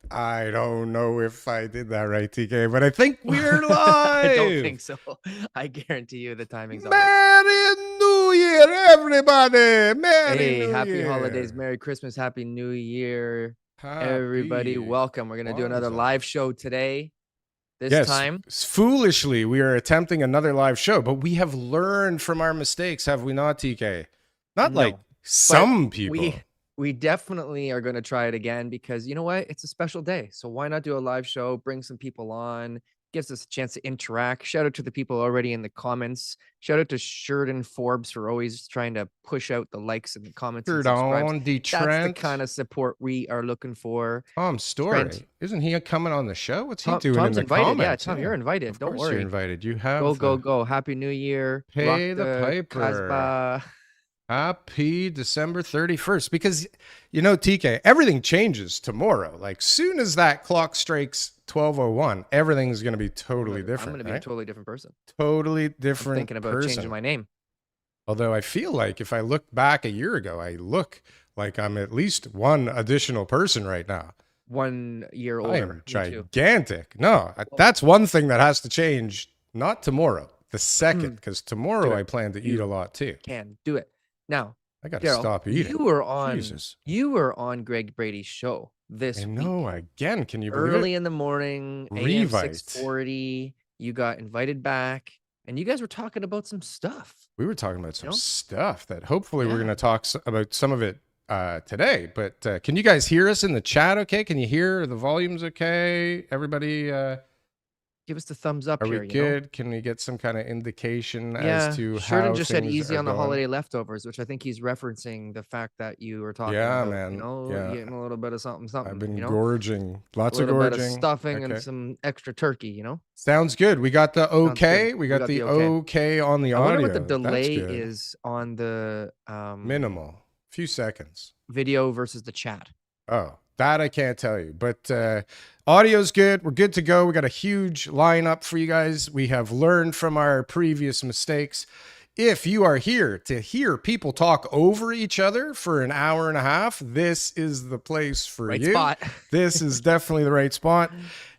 I don't know if I did that right, TK, but I think we're live. I don't think so. I guarantee you the timing's off. Merry New Year, everybody! Merry New Happy Year. holidays, Merry Christmas, Happy New Year, everybody. Happy Welcome. We're gonna do another Kwanzaa. live show today. This time, foolishly, we are attempting another live show, but we have learned from our mistakes, have we not, TK? Not No, like some people. We definitely are going to try it again because you know what? It's a special day. So why not do a live show, bring some people on, gives us a chance to interact. Shout out to the people already in the comments. Shout out to Sheridan Forbes for always trying to push out the likes and the comments and subscribes. That's the kind of support we are looking for. Tom Story. Isn't he coming on the show? What's he doing Tom's in the invited. comments? Yeah, Tom, you're invited. Of Don't course worry. You're invited. You have go. Happy New Year. Pay the piper. Kasbah. Happy December 31st. Because, you know, TK, everything changes tomorrow. Like, soon as that clock strikes 12:01, everything's going to be totally different. I'm going to be a totally different person. Totally different. I'm thinking about changing my name. Although I feel like if I look back a year ago, I look like I'm at least one additional person right now. 1 year older. I am gigantic. No, that's one thing that has to change. Not tomorrow, the second, because tomorrow I plan to eat a lot too. Can do it. Now, I got to stop eating. You were on Greg Brady's show this week. Again, can you believe early it? in the morning, AM 640. You got invited back, and you guys were talking about some stuff. We were talking about some stuff that hopefully we're going to talk about some of it today. But can you guys hear us in the chat? Okay, can you hear the volumes? Okay, everybody. Give us the thumbs up. Are we good? Can we get some kind of indication as to Sheridan how just said easy on the going? holiday leftovers, which I think he's referencing the fact that you were talking about. Man. You know, getting a little bit of something. I've been gorging. Lots of gorging. A little bit of stuffing and some extra turkey, you know? Sounds good. We got the okay. We got the okay on the audio. I wonder what the delay is on the minimal. Few seconds. Video versus the chat. Oh, that I can't tell you, but audio's good. We're good to go. We got a huge lineup for you guys. We have learned from our previous mistakes. If you are here to hear people talk over each other for an hour and a half, this is the place for you. Spot. This is definitely the right spot.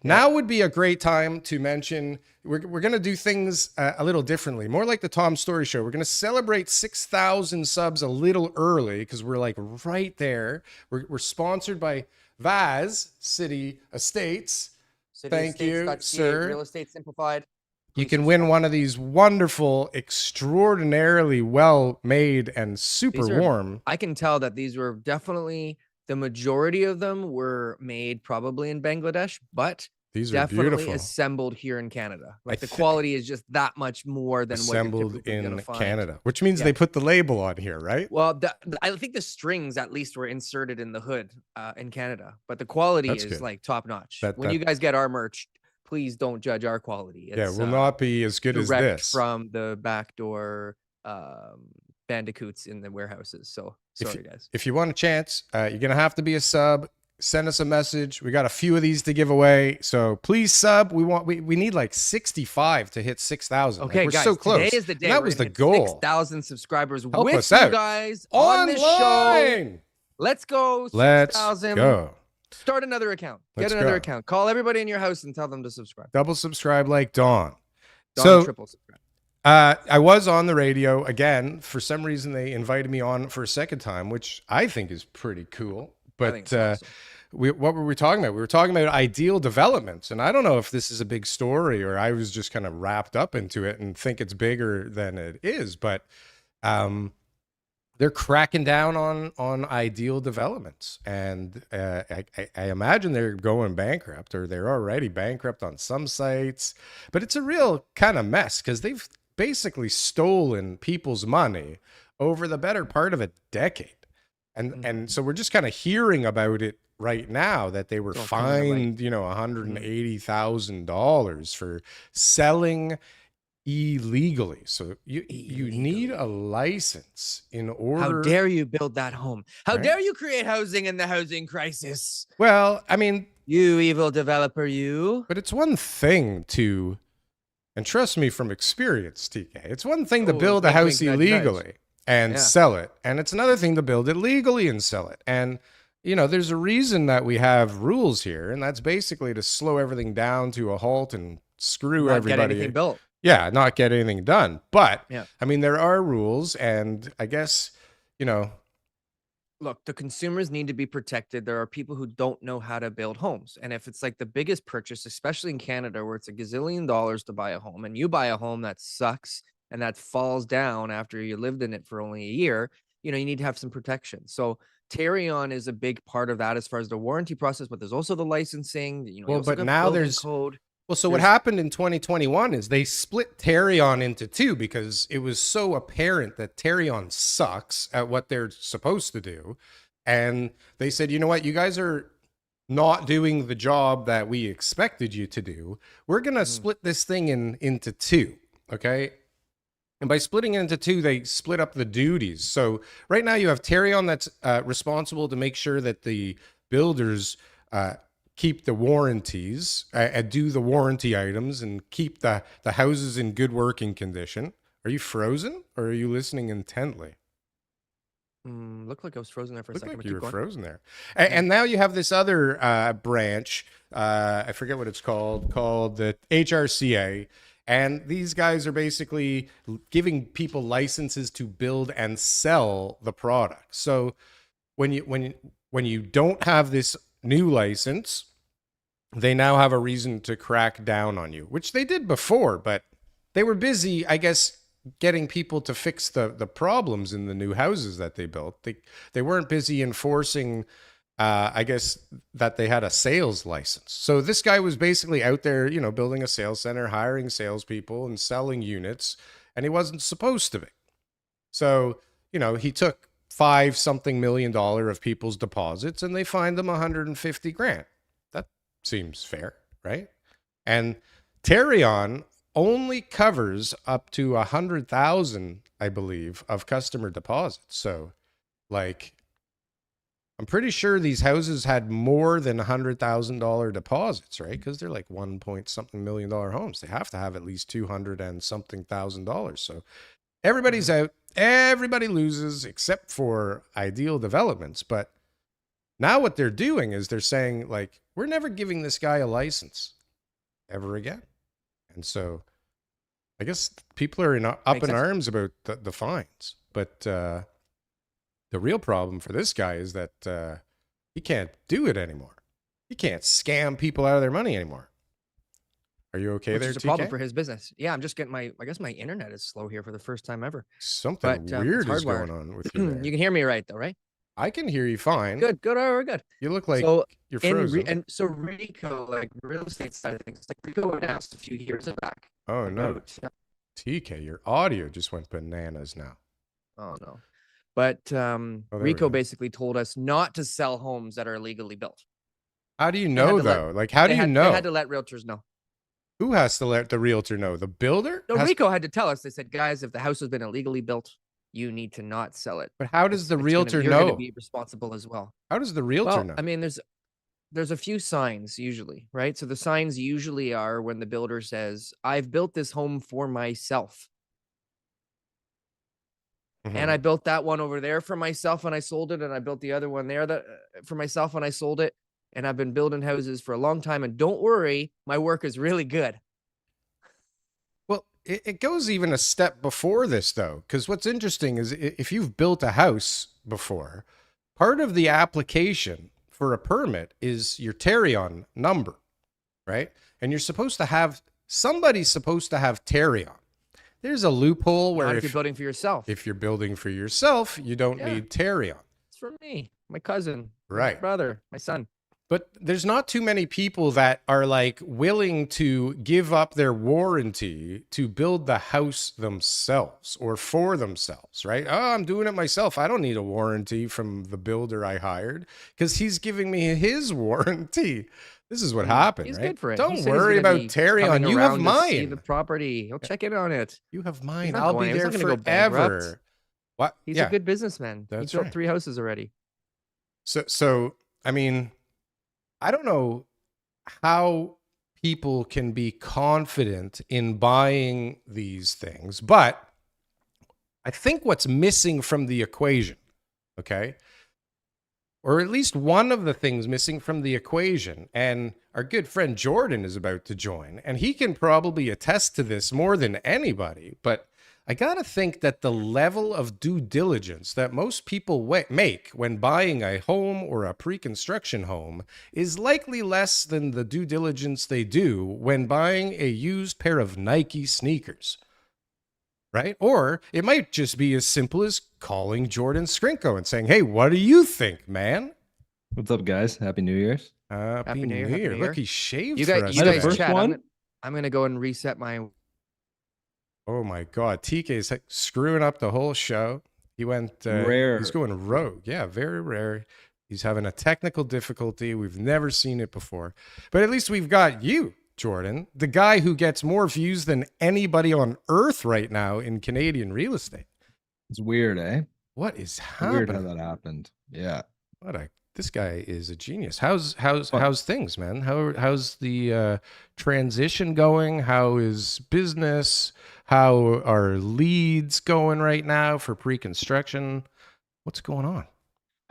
Now would be a great time to mention we're going to do things a little differently, more like the Tom Story Show. We're going to celebrate 6,000 subs a little early because we're like right there. We're sponsored by Vaz City Estates. Thank you, sir. Real Estate Simplified. You can win one of these wonderful, extraordinarily well-made and super warm. I can tell that these were definitely, the majority of them were made probably in Bangladesh, but these are definitely beautiful. Assembled here in Canada. Like the quality is just that much more than assembled what you're in Canada, which means they put the label on here, right? Well, I think the strings at least were inserted in the hood in Canada, but the quality is like top notch. When you guys get our merch, please don't judge our quality. It will not be as good as this from the backdoor bandicoots in the warehouses. So sorry, guys. If you want a chance, you're gonna have to be a sub. Send us a message. We got a few of these to give away, so please sub. We need like 65 to hit 6,000. Okay, we're guys, so close. Today is the day. That was the goal. 6,000 subscribers Help with us out. You guys on this show. Let's go. 6,000. Go. Start another account. Get another account. Call everybody in your house and tell them to subscribe. Double subscribe like Dawn. Triple subscribe. I was on the radio again. For some reason, they invited me on for a second time, which I think is pretty cool. But awesome. What were we talking about? We were talking about ideal developments. And I don't know if this is a big story or I was just kind of wrapped up into it and think it's bigger than it is. But they're cracking down on ideal developments. And I imagine they're going bankrupt, or they're already bankrupt on some sites. But it's a real kind of mess because they've basically stolen people's money over the better part of a decade. And so we're just kind of hearing about it right now, that they were fined, you know, $180,000 for selling illegally. So you need a license in order. How dare you build that home? How dare you create housing in the housing crisis? Well, I mean, you evil developer, you. But it's one thing to, and trust me from experience, TK, it's one thing to build a house illegally and sell it, and it's another thing to build it legally and sell it. And there's a reason that we have rules here, and that's basically to slow everything down to a halt and screw Not get anything everybody. built. Yeah, not get anything done. But Yeah. I mean, there are rules, and I guess, you know, Look, the consumers need to be protected. There are people who don't know how to build homes. And if it's like the biggest purchase, especially in Canada, where it's a gazillion dollars to buy a home, and you buy a home that sucks and that falls down after you lived in it for only a year, you need to have some protection. So Tarion is a big part of that as far as the warranty process, but there's also the licensing, you well, also but got now building there's code. Well, so what There's happened in 2021 is they split Tarion into two because it was so apparent that Tarion sucks at what they're supposed to do. And they said, you know what, you guys are not doing the job that we expected you to do. We're going to split this thing into two. Okay. And by splitting it into two, they split up the duties. So right now you have Tarion that's responsible to make sure that the builders keep the warranties, do the warranty items, and keep the houses in good working condition. Are you frozen, or are you listening intently? looked like I was frozen there for a Looked second. like But you keep were going. frozen there. And now you have this other branch. I forget what it's called the HRCA. And these guys are basically giving people licenses to build and sell the product. So when you don't have this new license, they now have a reason to crack down on you, which they did before, but they were busy, I guess, getting people to fix the problems in the new houses that they built. They weren't busy enforcing, I guess, that they had a sales license. So this guy was basically out there, building a sales center, hiring salespeople and selling units, and he wasn't supposed to be. So, he took $5 something million of people's deposits, and they fined them 150 grand. That seems fair, right? And Tarion only covers up to 100,000, I believe, of customer deposits. So, like, I'm pretty sure these houses had more than $100,000 deposits, right? Because they're like 1 point something million dollar homes. They have to have at least 200 and something $1,000. So everybody's out. Everybody loses except for Ideal Developments. But now what they're doing is they're saying, like, we're never giving this guy a license ever again. And so I guess people are up in arms about the fines. But the real problem for this guy is that he can't do it anymore. He can't scam people out of their money anymore. Are you okay? Which there, is a TK? Problem for his business. Yeah, I'm just getting I guess my internet is slow here for the first time ever. Something weird is going on with you there. You can hear me right, though, right? I can hear you fine. Good. We're good. You look like you're frozen. And so Rico, like real estate side of things, like Rico announced a few years back. Oh, no. TK, your audio just went bananas now. Oh, no. But Rico basically told us not to sell homes that are illegally built. How do you know, though? How do you know? They had to let realtors know. Who has to let the realtor know? The builder? No, Rico had to tell us. They said, guys, if the house has been illegally built, you need to not sell it. But how does the realtor know? You're going to be responsible as well. How does the realtor know? I mean, there's a few signs usually, right? So the signs usually are when the builder says, I've built this home for myself. And I built that one over there for myself and I sold it. And I built the other one there for myself and I sold it. And I've been building houses for a long time. And don't worry, my work is really good. Well, it goes even a step before this, though, because what's interesting is if you've built a house before, part of the application for a permit is your Tarion number, right? And somebody's supposed to have Tarion. There's a loophole where if you're building for yourself. If you're building for yourself, you don't need Tarion. It's for me, my cousin, right? My brother, my son. But there's not too many people that are like willing to give up their warranty to build the house themselves or for themselves, right? Oh, I'm doing it myself. I don't need a warranty from the builder I hired because he's giving me his warranty. This is what happened, he's right? good for it. Don't worry about Tarion. You have mine. See the property. He'll check in on it. You have mine. I'll be there forever. What? He's a good businessman. He's built 3 houses already. So I mean, I don't know how people can be confident in buying these things, but I think what's missing from the equation, okay, or at least one of the things missing from the equation. And our good friend Jordan is about to join, and he can probably attest to this more than anybody. But I got to think that the level of due diligence that most people make when buying a home or a pre-construction home is likely less than the due diligence they do when buying a used pair of Nike sneakers. Right? Or it might just be as simple as calling Jordan Skrinko and saying, "Hey, what do you think, man?" What's up, guys? Happy New Year's. Happy New Year. Happy New Year. Look, he shaved You for guys, us you guys today. chat. one? I'm gonna go and reset my. Oh my God, TK's screwing up the whole show. He went Rare. He's going rogue. Yeah, very rare. He's having a technical difficulty. We've never seen it before. But at least we've got you, Jordan, the guy who gets more views than anybody on earth right now in Canadian real estate. It's weird, eh? What is Weird how happening? that happened. Yeah. This guy is a genius. How's things, man? How's the transition going? How is business? How are leads going right now for pre-construction? What's going on?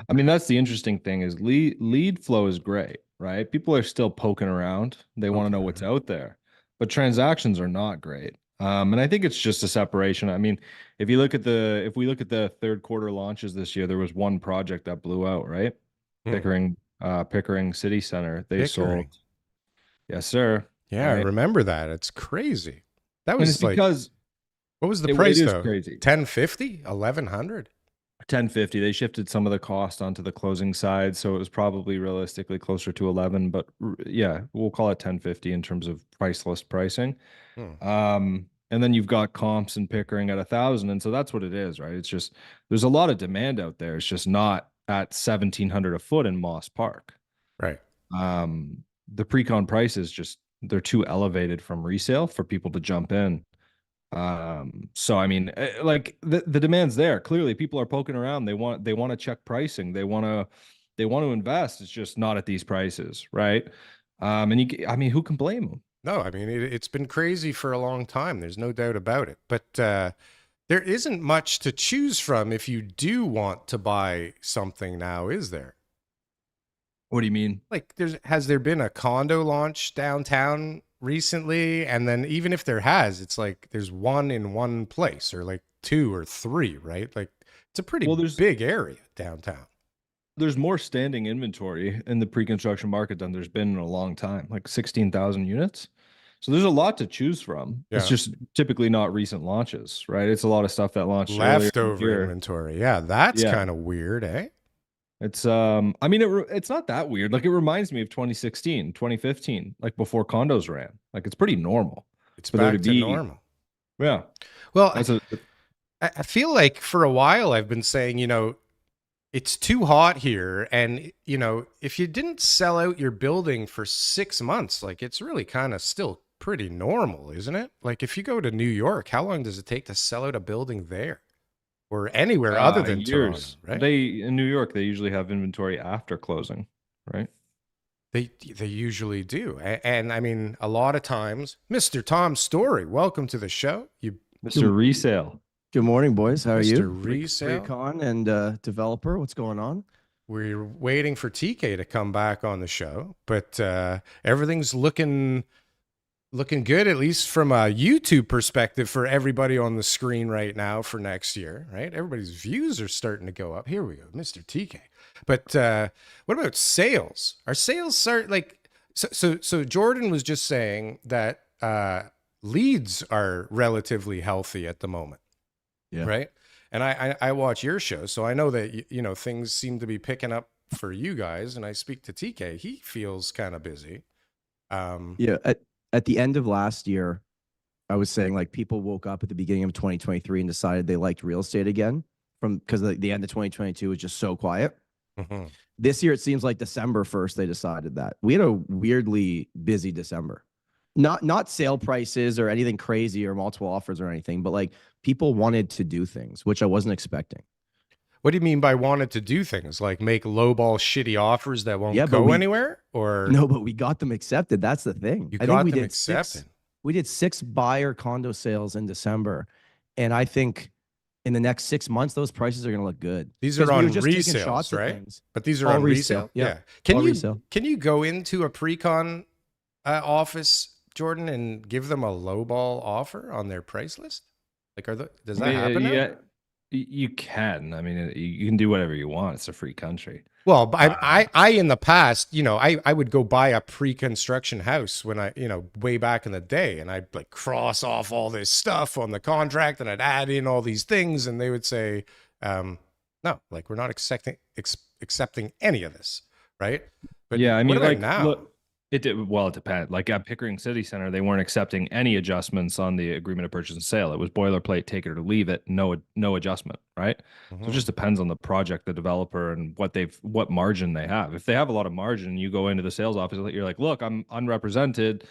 I mean, that's the interesting thing is lead flow is great, right? People are still poking around. They want to know what's out there, but transactions are not great. And I think it's just a separation. I mean, if we look at the third quarter launches this year, there was one project that blew out, right? Pickering City Center. They sold. Yes, sir. Yeah, I Right? remember that. It's crazy. That And was it's like, because what was the it price is though? crazy. 1050, 1100. 1050. They shifted some of the cost onto the closing side, so it was probably realistically closer to 11, but yeah, we'll call it 1050 in terms of price list pricing. And then you've got comps and Pickering at 1,000, and so that's what it is, right? It's just there's a lot of demand out there. It's just not at 1,700 a foot in Moss Park. Right. The pre-con prices just they're too elevated from resale for people to jump in. So I mean, like the demand's there. Clearly, people are poking around. They want to check pricing. They want to invest. It's just not at these prices, right? I mean, who can blame them? No, I mean, it's been crazy for a long time. There's no doubt about it. But there isn't much to choose from if you do want to buy something now, is there? What do you mean? Like, has there been a condo launch downtown recently? And then even if there has, it's like there's one in one place or like two or three, right? Like it's a pretty big area downtown. There's more standing inventory in the pre-construction market than there's been in a long time, like 16,000 units. So there's a lot to choose from. Yeah. It's just typically not recent launches, right? It's a lot of stuff that launched leftover inventory. Yeah, that's kind of weird, eh? It's I mean it's not that weird. Like it reminds me of 2016, 2015, like before condos ran. Like it's pretty normal. It's back to normal. Yeah. Well, I feel like for a while I've been saying, it's too hot here. And, if you didn't sell out your building for 6 months, like it's really kind of still pretty normal, isn't it? Like if you go to New York, how long does it take to sell out a building there? Or anywhere other than years. Toronto, right? In New York, they usually have inventory after closing, right? They usually do. And I mean, a lot of times, Mr. Tom Story, welcome to the show. Mr. Resale. Good morning, boys. How are you? Mr. Resale. Recon and developer. What's going on? We're waiting for TK to come back on the show, but everything's looking good, at least from a YouTube perspective for everybody on the screen right now for next year, right? Everybody's views are starting to go up. Here we go, Mr. TK. But what about sales? Are sales so Jordan was just saying that leads are relatively healthy at the moment. Yeah. Right. And I watch your show, so I know that, things seem to be picking up for you guys. And I speak to TK. He feels kind of busy. Yeah. At the end of last year, I was saying like people woke up at the beginning of 2023 and decided they liked real estate again because the end of 2022 was just so quiet. Mm-hmm. This year, it seems like December 1st, they decided that. We had a weirdly busy December. Not sale prices or anything crazy or multiple offers or anything, but like people wanted to do things, which I wasn't expecting. What do you mean by wanted to do things? Like make lowball shitty offers that won't go anywhere? Or no, but we got them accepted. That's the thing. I think we did accepted. We did 6 buyer condo sales in December. And I think in the next 6 months, those prices are going to look good. These 'Cause are we on were just taking resales, shots at right? things. But these are All on resale. resale, yeah. Yeah. Can All you resale. can you go into a pre-con office, Jordan, and give them a lowball offer on their price list? Like, does that happen now? Yeah, you can. I mean, you can do whatever you want. It's a free country. Well, but I in the past, I would go buy a pre-construction house when way back in the day, and I'd like cross off all this stuff on the contract, and I'd add in all these things, and they would say, no, like we're not accepting any of this, right? But yeah, I mean, what about like now? look, it depends. Like at Pickering City Center, they weren't accepting any adjustments on the agreement of purchase and sale. It was boilerplate, take it or leave it, no adjustment, right? So it just depends on the project, the developer, and what margin they have. If they have a lot of margin, you go into the sales office, you're like, look, I'm unrepresented,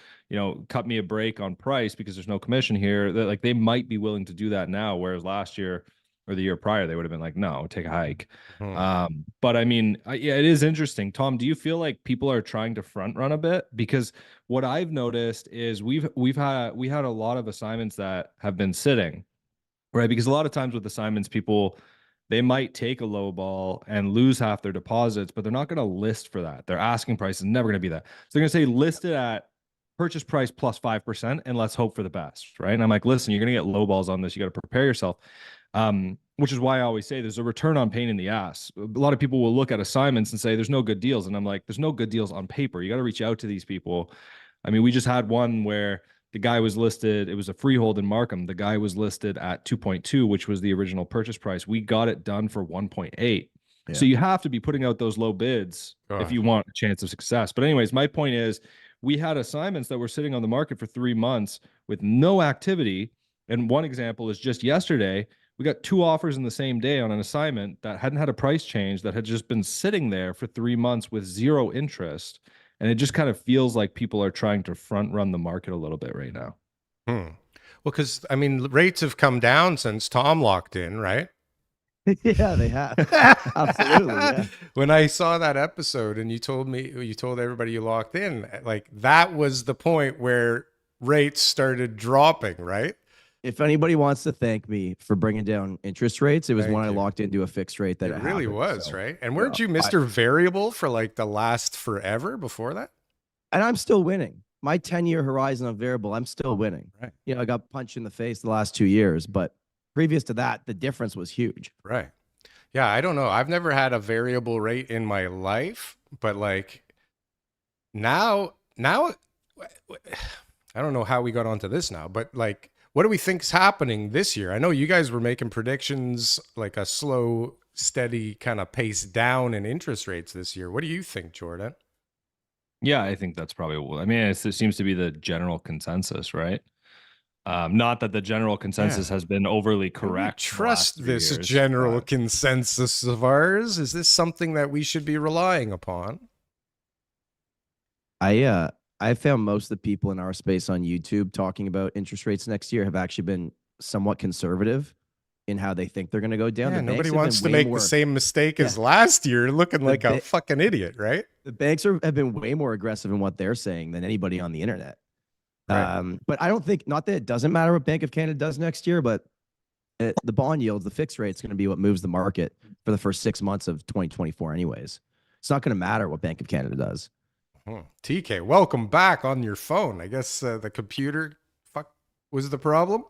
cut me a break on price because there's no commission here. Like they might be willing to do that now, whereas last year or the year prior, they would have been like, no, take a hike. But I mean, yeah, it is interesting. Tom, do you feel like people are trying to front run a bit? Because what I've noticed is we had a lot of assignments that have been sitting, right? Because a lot of times with assignments, people, they might take a low ball and lose half their deposits, but they're not going to list for that. Their asking price is never going to be that. So they're going to say listed at purchase price plus 5%, and let's hope for the best, right? And I'm like, listen, you're going to get low balls on this. You got to prepare yourself. Which is why I always say there's a return on pain in the ass. A lot of people will look at assignments and say there's no good deals. And I'm like, there's no good deals on paper. You got to reach out to these people. I mean, we just had one where the guy was listed, it was a freehold in Markham. The guy was listed at 2.2, which was the original purchase price. We got it done for 1.8. Yeah. So you have to be putting out those low bids if you want a chance of success. But anyways, my point is we had assignments that were sitting on the market for 3 months with no activity. And one example is just yesterday, we got 2 offers in the same day on an assignment that hadn't had a price change, that had just been sitting there for 3 months with 0 interest. And it just kind of feels like people are trying to front run the market a little bit right now. Well, because I mean, rates have come down since Tom locked in, right? Yeah, they have. Absolutely. Yeah. When I saw that episode and you told everybody you locked in, like that was the point where rates started dropping, right? If anybody wants to thank me for bringing down interest rates, it was when I Thank you. locked into a fixed rate that It really happened, was, so, right? And weren't yeah, you Mr. Variable for like the last forever before that? and I'm still winning. My 10-year horizon on variable, I'm still winning. Right. I got punched in the face the last 2 years, but previous to that, the difference was huge. Right. Yeah, I don't know. I've never had a variable rate in my life, but like now I don't know how we got onto this now, but like what do we think's happening this year? I know you guys were making predictions like a slow, steady kind of pace down in interest rates this year. What do you think, Jordan? Yeah, I think that's probably, I mean, it seems to be the general consensus, right? Not that the general consensus has been overly correct. Trust this general consensus of ours. Is this something that we should be relying upon? I found most of the people in our space on YouTube talking about interest rates next year have actually been somewhat conservative in how they think they're going to go down. Yeah, The nobody banks have wants been to way make more- the same mistake as last year, looking like a fucking idiot, right? The banks have been way more aggressive in what they're saying than anybody on the internet. Right. But I don't think, not that it doesn't matter what Bank of Canada does next year, but the bond yields, the fixed rate is going to be what moves the market for the first 6 months of 2024 anyways. It's not going to matter what Bank of Canada does. TK, welcome back on your phone. I guess the computer was the problem.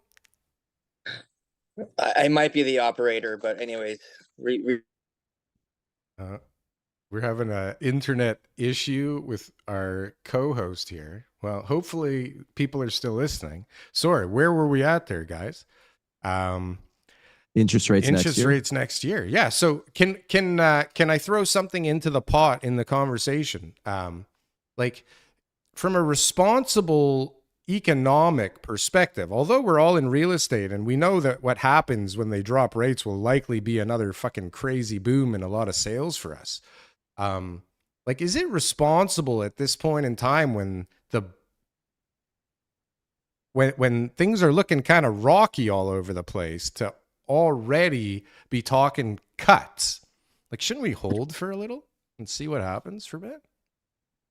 I might be the operator, but anyways, We're having an internet issue with our co-host here. Well, hopefully people are still listening. Sorry, where were we at there, guys? Interest rates next year. Yeah. So can I throw something into the pot in the conversation? Like from a responsible economic perspective, although we're all in real estate and we know that what happens when they drop rates will likely be another fucking crazy boom and a lot of sales for us. Like, is it responsible at this point in time when when things are looking kind of rocky all over the place to already be talking cuts? Like, shouldn't we hold for a little and see what happens for a bit?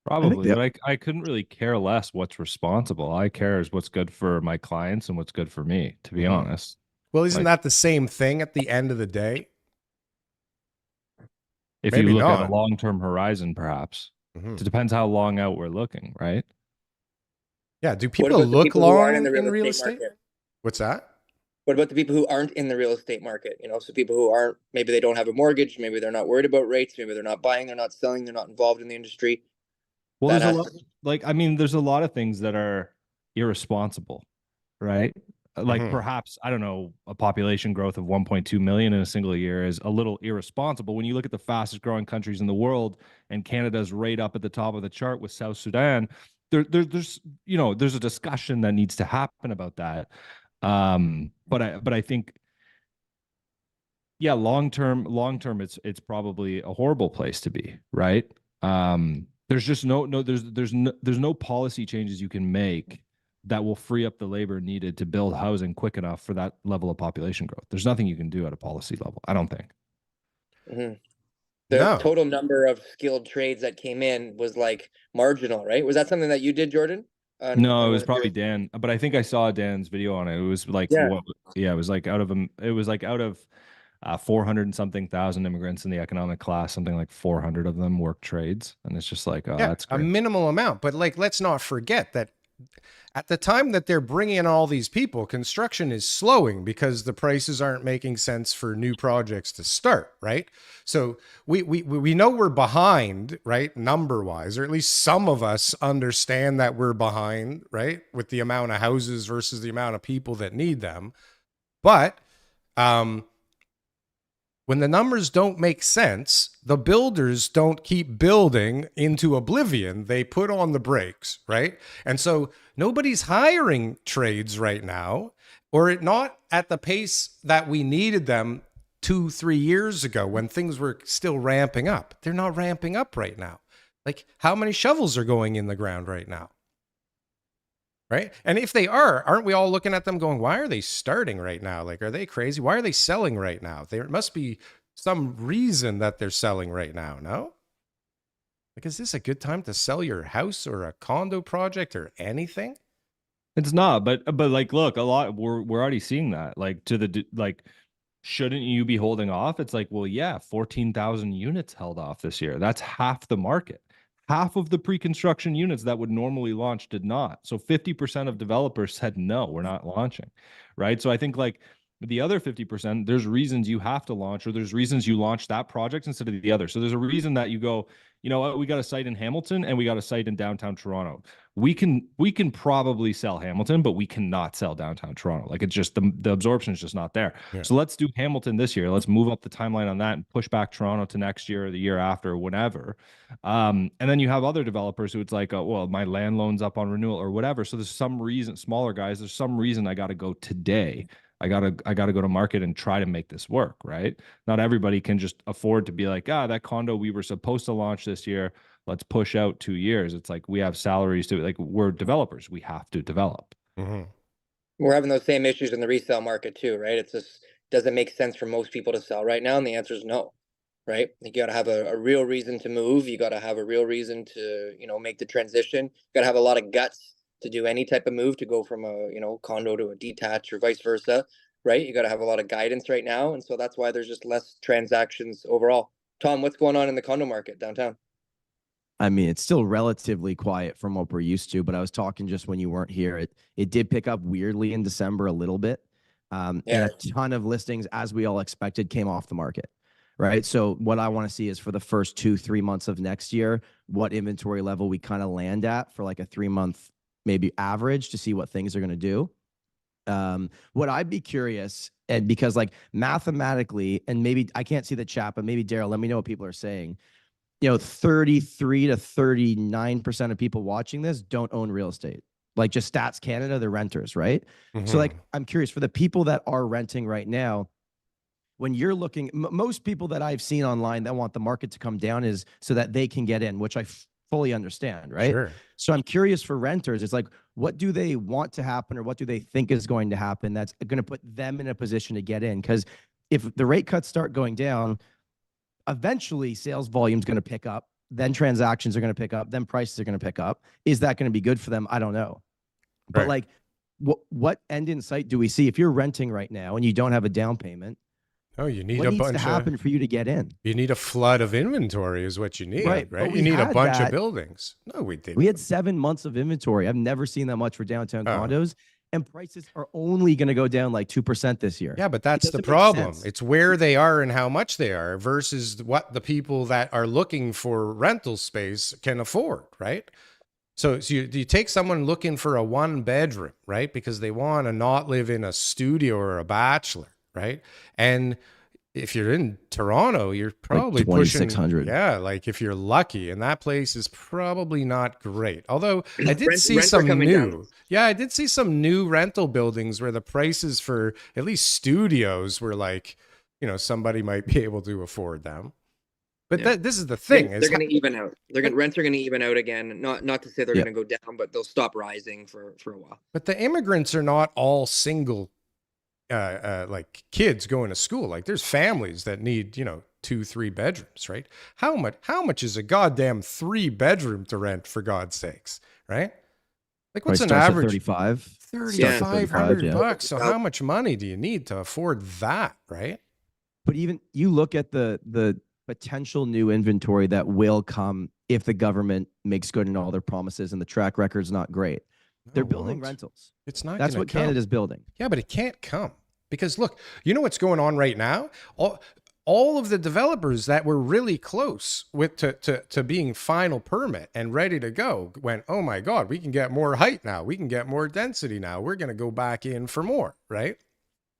Probably, but I couldn't really care less what's responsible. I care is what's good for my clients and what's good for me, to be honest. Well, isn't Like, that the same thing at the end of the day? if Maybe you look at not. a long-term horizon, perhaps Mhm. it depends how long out we're looking, right? Yeah. Do What people about the look people who aren't in long the in real real estate estate? market? What's that? What about the people who aren't in the real estate market? You know, so people who aren't, maybe they don't have a mortgage, maybe they're not worried about rates, maybe they're not buying, they're not selling, they're not involved in the industry. Well, That there's a has lot, like, I mean, there's a lot of things that are irresponsible, right? Like Mhm. perhaps, I don't know, a population growth of 1.2 million in a single year is a little irresponsible. When you look at the fastest growing countries in the world, and Canada's right up at the top of the chart with South Sudan, there's there's a discussion that needs to happen about that. But I think, yeah, long term, it's probably a horrible place to be, right? There's just there's no policy changes you can make that will free up the labor needed to build housing quick enough for that level of population growth. There's nothing you can do at a policy level, I don't think. Mhm. The No. total number of skilled trades that came in was like marginal, right? Was that something that you did, Jordan? No, On it one was of your, probably Dan, but I think I saw Dan's video on it. It was like yeah. what? Yeah, it was like out of 400 and something thousand immigrants in the economic class, something like 400 of them work trades, and it's just like, oh, Yeah, that's a great. minimal amount. But like, let's not forget that at the time that they're bringing in all these people, construction is slowing because the prices aren't making sense for new projects to start, right? So we know we're behind, right, number wise, or at least some of us understand that we're behind, right, with the amount of houses versus the amount of people that need them. But um, when the numbers don't make sense, the builders don't keep building into oblivion. They put on the brakes, right? And so nobody's hiring trades right now, or not at the pace that we needed them 2, 3 years ago when things were still ramping up. They're not ramping up right now. Like, how many shovels are going in the ground right now? Right. And if they are, aren't we all looking at them going, why are they starting right now? Like, are they crazy? Why are they selling right now? There must be some reason that they're selling right now. No? Like, is this a good time to sell your house or a condo project or anything? It's not, but like, look, a lot we're already seeing that. Like, like, shouldn't you be holding off? It's like, well, yeah, 14,000 units held off this year. That's half the market. Half of the pre-construction units that would normally launch did not. So 50% of developers said no, we're not launching, right? So I think, like, the other 50%, there's reasons you have to launch, or there's reasons you launch that project instead of the other. So there's a reason that you go, you know what, we got a site in Hamilton and we got a site in downtown Toronto. We can probably sell Hamilton, but we cannot sell downtown Toronto. Like, it's just the absorption is just not there. Yeah. So let's do Hamilton this year. Let's move up the timeline on that and push back Toronto to next year or the year after or whenever. And then you have other developers who it's like, oh, well, my land loan's up on renewal or whatever. So there's some reason, smaller guys, there's some reason I got to go today. I gotta go to market and try to make this work, right? Not everybody can just afford to be like, that condo we were supposed to launch this year, let's push out 2 years. It's like, we have salaries to, like, we're developers, we have to develop. Mm-hmm. We're having those same issues in the resale market too, right? It's just, doesn't make sense for most people to sell right now. And the answer is no, right? You got to have a real reason to move. You got to have a real reason to, make the transition. You got to have a lot of guts to do any type of move, to go from a, condo to a detached or vice versa, right? You got to have a lot of guidance right now. And so that's why there's just less transactions overall. Tom, what's going on in the condo market downtown? I mean, it's still relatively quiet from what we're used to, but I was talking just when you weren't here. It did pick up weirdly in December a little bit. And Yeah. a ton of listings, as we all expected, came off the market. Right. So what I want to see is for the first 2-3 months of next year, what inventory level we kind of land at for like a 3-month maybe average, to see what things are going to do. What I'd be curious, and because like mathematically, and maybe I can't see the chat, but maybe Darryl, let me know what people are saying. 33 to 39% of people watching this don't own real estate. Like, just Stats Canada, they're renters, right? Mm-hmm. So like, I'm curious, for the people that are renting right now, when you're looking, most people that I've seen online that want the market to come down is so that they can get in, which I fully understand, right? Sure. So I'm curious for renters, it's like, what do they want to happen, or what do they think is going to happen that's going to put them in a position to get in? Because if the rate cuts start going down, eventually sales volume is going to pick up, then transactions are going to pick up, then prices are going to pick up. Is that going to be good for them? I don't know. But Right. like, what end in sight do we see? If you're renting right now and you don't have a down payment, Oh, you need what a needs to bunch happen of, for you to get in? you need a flood of inventory is what you need, Right, right? but we You need a had bunch of that. buildings. No, we didn't. We had 7 months of inventory. I've never seen that much for downtown Oh. condos, and prices are only going to go down like 2% this year. Yeah, but It that's the doesn't make problem. sense. It's where they are and how much they are versus what the people that are looking for rental space can afford, right? So you take someone looking for a 1 bedroom, right? Because they want to not live in a studio or a bachelor, right? And if you're in Toronto, you're probably Like pushing, 2,600. yeah, like if you're lucky, and that place is probably not great. Although I did Rents see are some coming down. new, yeah, I did see some new rental buildings where the prices for at least studios were like, somebody might be able to afford them. But Yeah. this is the thing. They're going to even out. Rents are going to even out again. Not to say they're Yep. going to go down, but they'll stop rising for a while. But the immigrants are not all single, like kids going to school. Like there's families that need, 2-3 bedrooms, right? How much is a goddamn 3 bedroom to rent, for God's sakes, right? Like what's an Starts at average? 35. $3,500 yeah. bucks. So how much money do you need to afford that, right? But even you look at the potential new inventory that will come if the government makes good on all their promises and the track record's not great. They're No, it building won't. rentals. It's not. That's gonna what come. Canada's building. Yeah, but it can't come because look, you know what's going on right now? All of the developers that were really close with to being final permit and ready to go went, oh my God, we can get more height now. We can get more density now. We're going to go back in for more, right?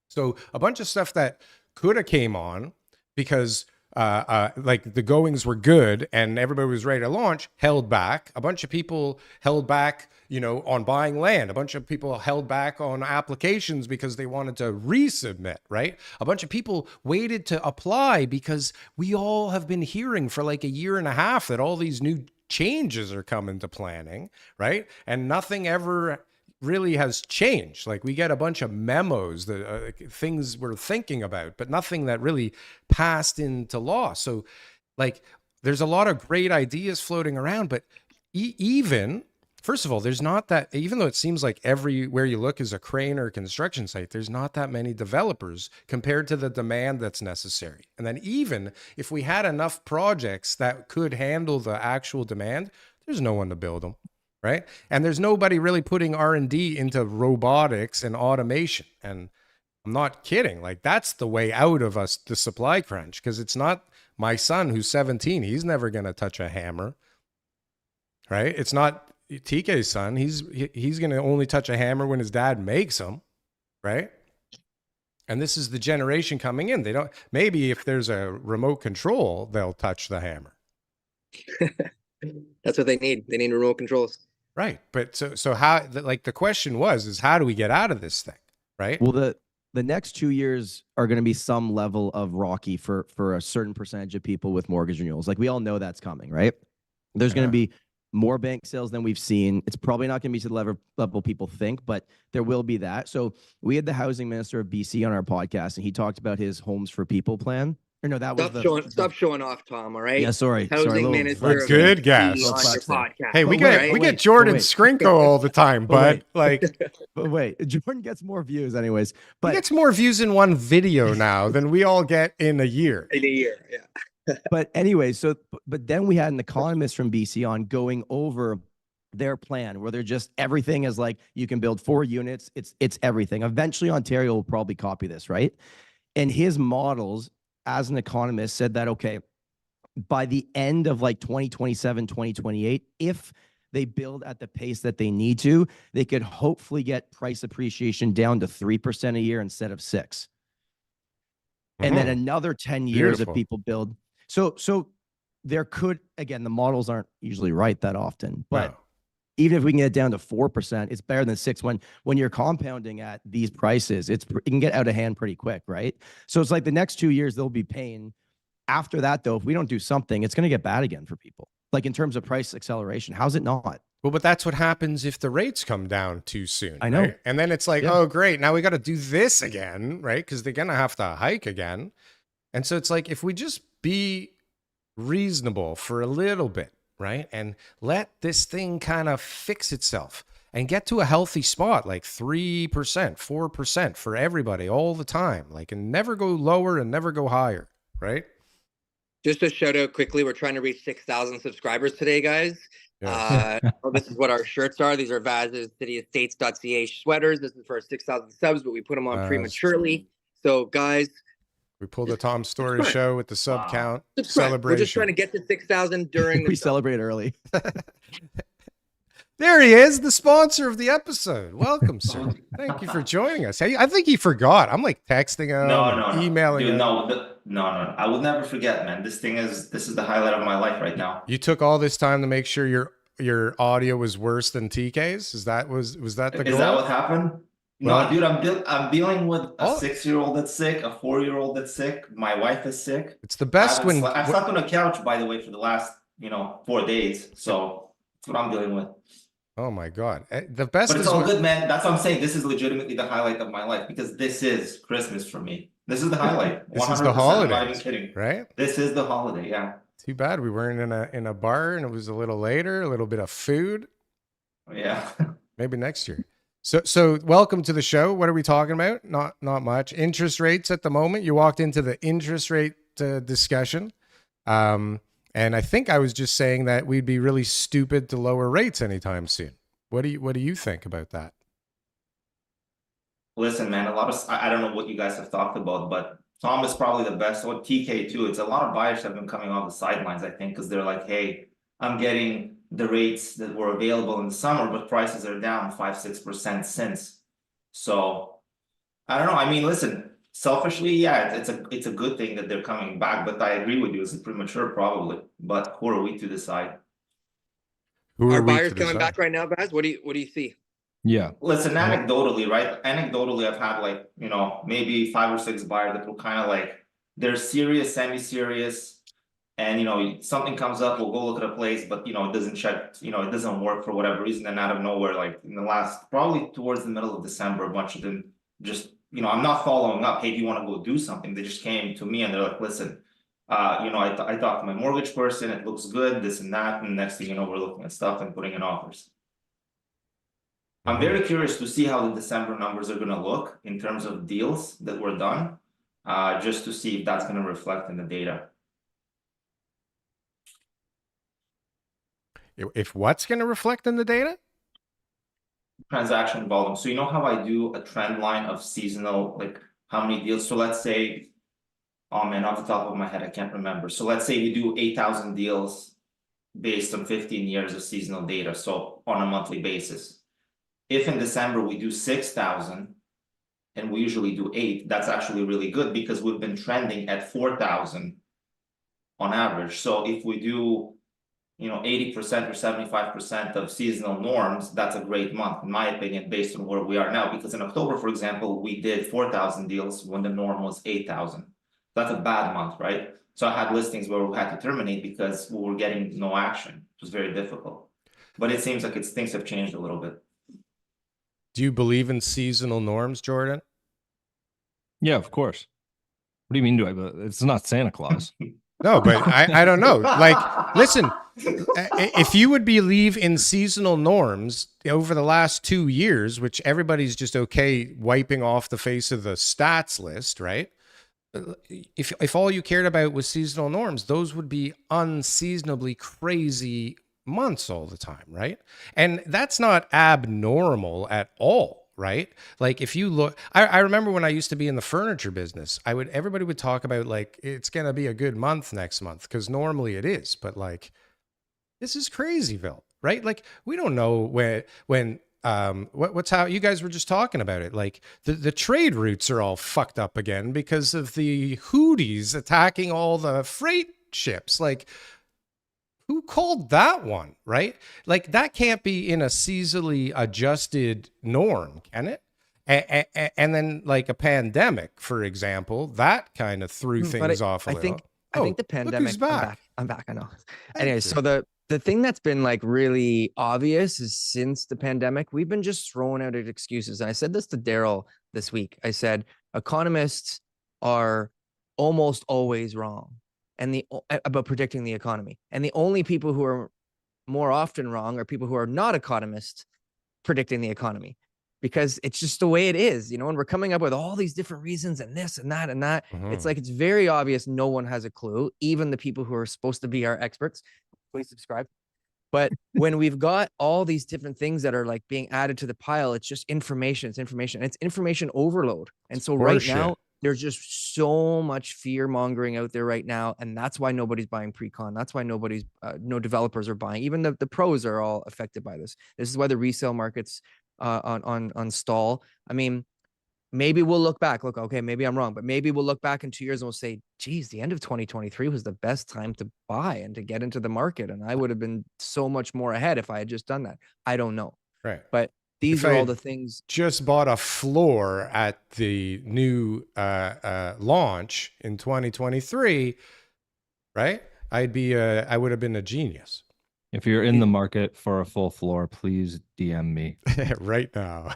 So a bunch of stuff that could have came on because like the goings were good and everybody was ready to launch, held back. A bunch of people held back, on buying land. A bunch of people held back on applications because they wanted to resubmit, right? A bunch of people waited to apply because we all have been hearing for like a year and a half that all these new changes are coming to planning, right? And nothing ever really has changed. Like we get a bunch of memos, that things we're thinking about, but nothing that really passed into law. So like there's a lot of great ideas floating around, but even first of all, there's not that, even though it seems like everywhere you look is a crane or a construction site, there's not that many developers compared to the demand that's necessary. And then even if we had enough projects that could handle the actual demand, there's no one to build them. Right. And there's nobody really putting R&D into robotics and automation. And I'm not kidding. Like that's the way out of us, the supply crunch, because it's not my son who's 17. He's never going to touch a hammer. Right. It's not TK's son. He's going to only touch a hammer when his dad makes them. Right. And this is the generation coming in. They don't, maybe if there's a remote control, they'll touch the hammer. That's what they need. They need remote controls. Right. But so how, like the question is how do we get out of this thing? Right. Well, the next 2 years are going to be some level of rocky for a certain percentage of people with mortgage renewals. Like we all know that's coming, right? There's going to be more bank sales than we've seen. It's probably not going to be to the level people think, but there will be that. So we had the housing minister of BC on our podcast, and he talked about his Homes for People plan. Or no, that was Stop showing off, Tom. All right. Yeah, sorry. Housing minister. We're good guys. On your podcast. Hey, we But get wait, Jordan wait. Skrinko all the time, But but like But wait, Jordan gets more views anyways. But he gets more views in one video now than we all get in a year. In a year, yeah. but anyway, but then we had an economist from BC on going over their plan where they're just everything is like you can build 4 units. It's everything. Eventually Ontario will probably copy this, right? And his models as an economist said that, okay, by the end of like 2027, 2028, if they build at the pace that they need to, they could hopefully get price appreciation down to 3% a year instead of 6%. And then another 10 years Beautiful. if people build. So there could, again, the models aren't usually right that often, but Wow. even if we can get it down to 4%, it's better than 6%. When you're compounding at these prices, it can get out of hand pretty quick, right? So it's like the next 2 years they'll be paying. After that, though, if we don't do something, it's going to get bad again for people. Like in terms of price acceleration, how's it not? Well, but that's what happens if the rates come down too soon. I know. Right? And then it's like, Yeah. oh, great. Now we got to do this again, right? Because they're going to have to hike again. And so it's like, if we just be reasonable for a little bit, right? And let this thing kind of fix itself. and get to a healthy spot, like 3%, 4% for everybody all the time, like, and never go lower and never go higher, right? Just a shout out quickly. We're trying to reach 6,000 subscribers today, guys. Yes. This is what our shirts are. These are Vaz's cityestates.ca sweaters. This is for 6,000 subs, but we put them on prematurely. So, guys, We pulled the Tom Story show with the sub count celebration. We're just trying to get to 6,000 during the we celebrate early. There he is, the sponsor of the episode. Welcome, sir. Thank you for joining us. Hey, I think he forgot. I'm like texting him, emailing him. No. I would never forget, man. This is the highlight of my life right now. You took all this time to make sure your audio was worse than TK's? Was that the goal? Is that what happened? Well, no, dude, I'm dealing with a 6-year-old that's sick, a 4-year-old that's sick. My wife is sick. It's the best when I slept on a couch, by the way, for the last 4 days. So that's what I'm dealing with. Oh my God. The best But it's is all good, man. That's what I'm saying. This is legitimately the highlight of my life because this is Christmas for me. This is the highlight. This is the holiday. I'm not even kidding. Right? This is the holiday, yeah. Too bad we weren't in a bar and it was a little later, a little bit of food. Yeah. Maybe next year. So welcome to the show. What are we talking about? Not much. Interest rates at the moment. You walked into the interest rate discussion. And I think I was just saying that we'd be really stupid to lower rates anytime soon. What do you think about that? Listen, man, I don't know what you guys have talked about, but Tom is probably the best, or TK too. It's a lot of buyers have been coming off the sidelines, I think, because they're like, hey, I'm getting the rates that were available in the summer, but prices are down 5-6% since. So I don't know. I mean, listen, selfishly, yeah, it's a good thing that they're coming back, but I agree with you. It's premature, probably. But who are we to decide? Are buyers coming back right now, Baz? What do you see? Yeah. Listen, anecdotally, right? Anecdotally, I've had like, maybe 5 or 6 buyers that were kind of like, they're serious, semi-serious, and something comes up, we'll go look at a place, but it doesn't check, it doesn't work for whatever reason. And out of nowhere, like in the last, probably towards the middle of December, a bunch of them just, I'm not following up. Hey, do you want to go do something? They just came to me and they're like, listen, I talked to my mortgage person, it looks good, this and that. And next thing you know, we're looking at stuff and putting in offers. I'm very curious to see how the December numbers are going to look in terms of deals that were done, just to see if that's going to reflect in the data. If what's going to reflect in the data? Transaction volume. So you know how I do a trend line of seasonal, like how many deals? So let's say, oh man, off the top of my head, I can't remember. So let's say we do 8,000 deals based on 15 years of seasonal data. So on a monthly basis. If in December we do 6,000 and we usually do 8, that's actually really good because we've been trending at 4,000 on average. So if we do, 80% or 75% of seasonal norms, that's a great month, in my opinion, based on where we are now. Because in October, for example, we did 4,000 deals when the norm was 8,000. That's a bad month, right? So I had listings where we had to terminate because we were getting no action. It was very difficult. But it seems like things have changed a little bit. Do you believe in seasonal norms, Jordan? Yeah, of course. What do you mean? It's not Santa Claus. No, but I don't know. Like, listen, if you would believe in seasonal norms over the last 2 years, which everybody's just okay wiping off the face of the stats list, right? If all you cared about was seasonal norms, those would be unseasonably crazy months all the time, right? And that's not abnormal at all, right? Like if you look, I remember when I used to be in the furniture business, everybody would talk about like, it's going to be a good month next month because normally it is, but like, this is crazyville, right? Like we don't know what's how you guys were just talking about it. Like the trade routes are all fucked up again because of the Houthis attacking all the freight ships. Like, who called that one, right? Like that can't be in a seasonally adjusted norm, can it? And then like a pandemic, for example, that kind of threw things off a little. I think the pandemic. I'm back. I know. Anyway, you. so the thing that's been like really obvious is since the pandemic, we've been just throwing out excuses. And I said this to Darryl this week. I said economists are almost always wrong. And about predicting the economy. And the only people who are more often wrong are people who are not economists predicting the economy, because it's just the way it is, you know, and we're coming up with all these different reasons and this and that and that. It's like, it's very obvious no one has a clue, even the people who are supposed to be our experts. Please subscribe. But when we've got all these different things that are like being added to the pile, it's just information. It's information. It's information overload. And so right now, there's just so much fear mongering out there right now. And that's why nobody's buying pre-con. That's why nobody's, no developers are buying. Even the pros are all affected by this. This is why the resale market's on stall. I mean, maybe we'll look back, okay, maybe I'm wrong, but maybe we'll look back in 2 years and we'll say, geez, the end of 2023 was the best time to buy and to get into the market. And I would have been so much more ahead if I had just done that. I don't know. Right. But these are all the things. Just bought a floor at the new launch in 2023, right? I would have been a genius. If you're in the market for a full floor, please DM me right now.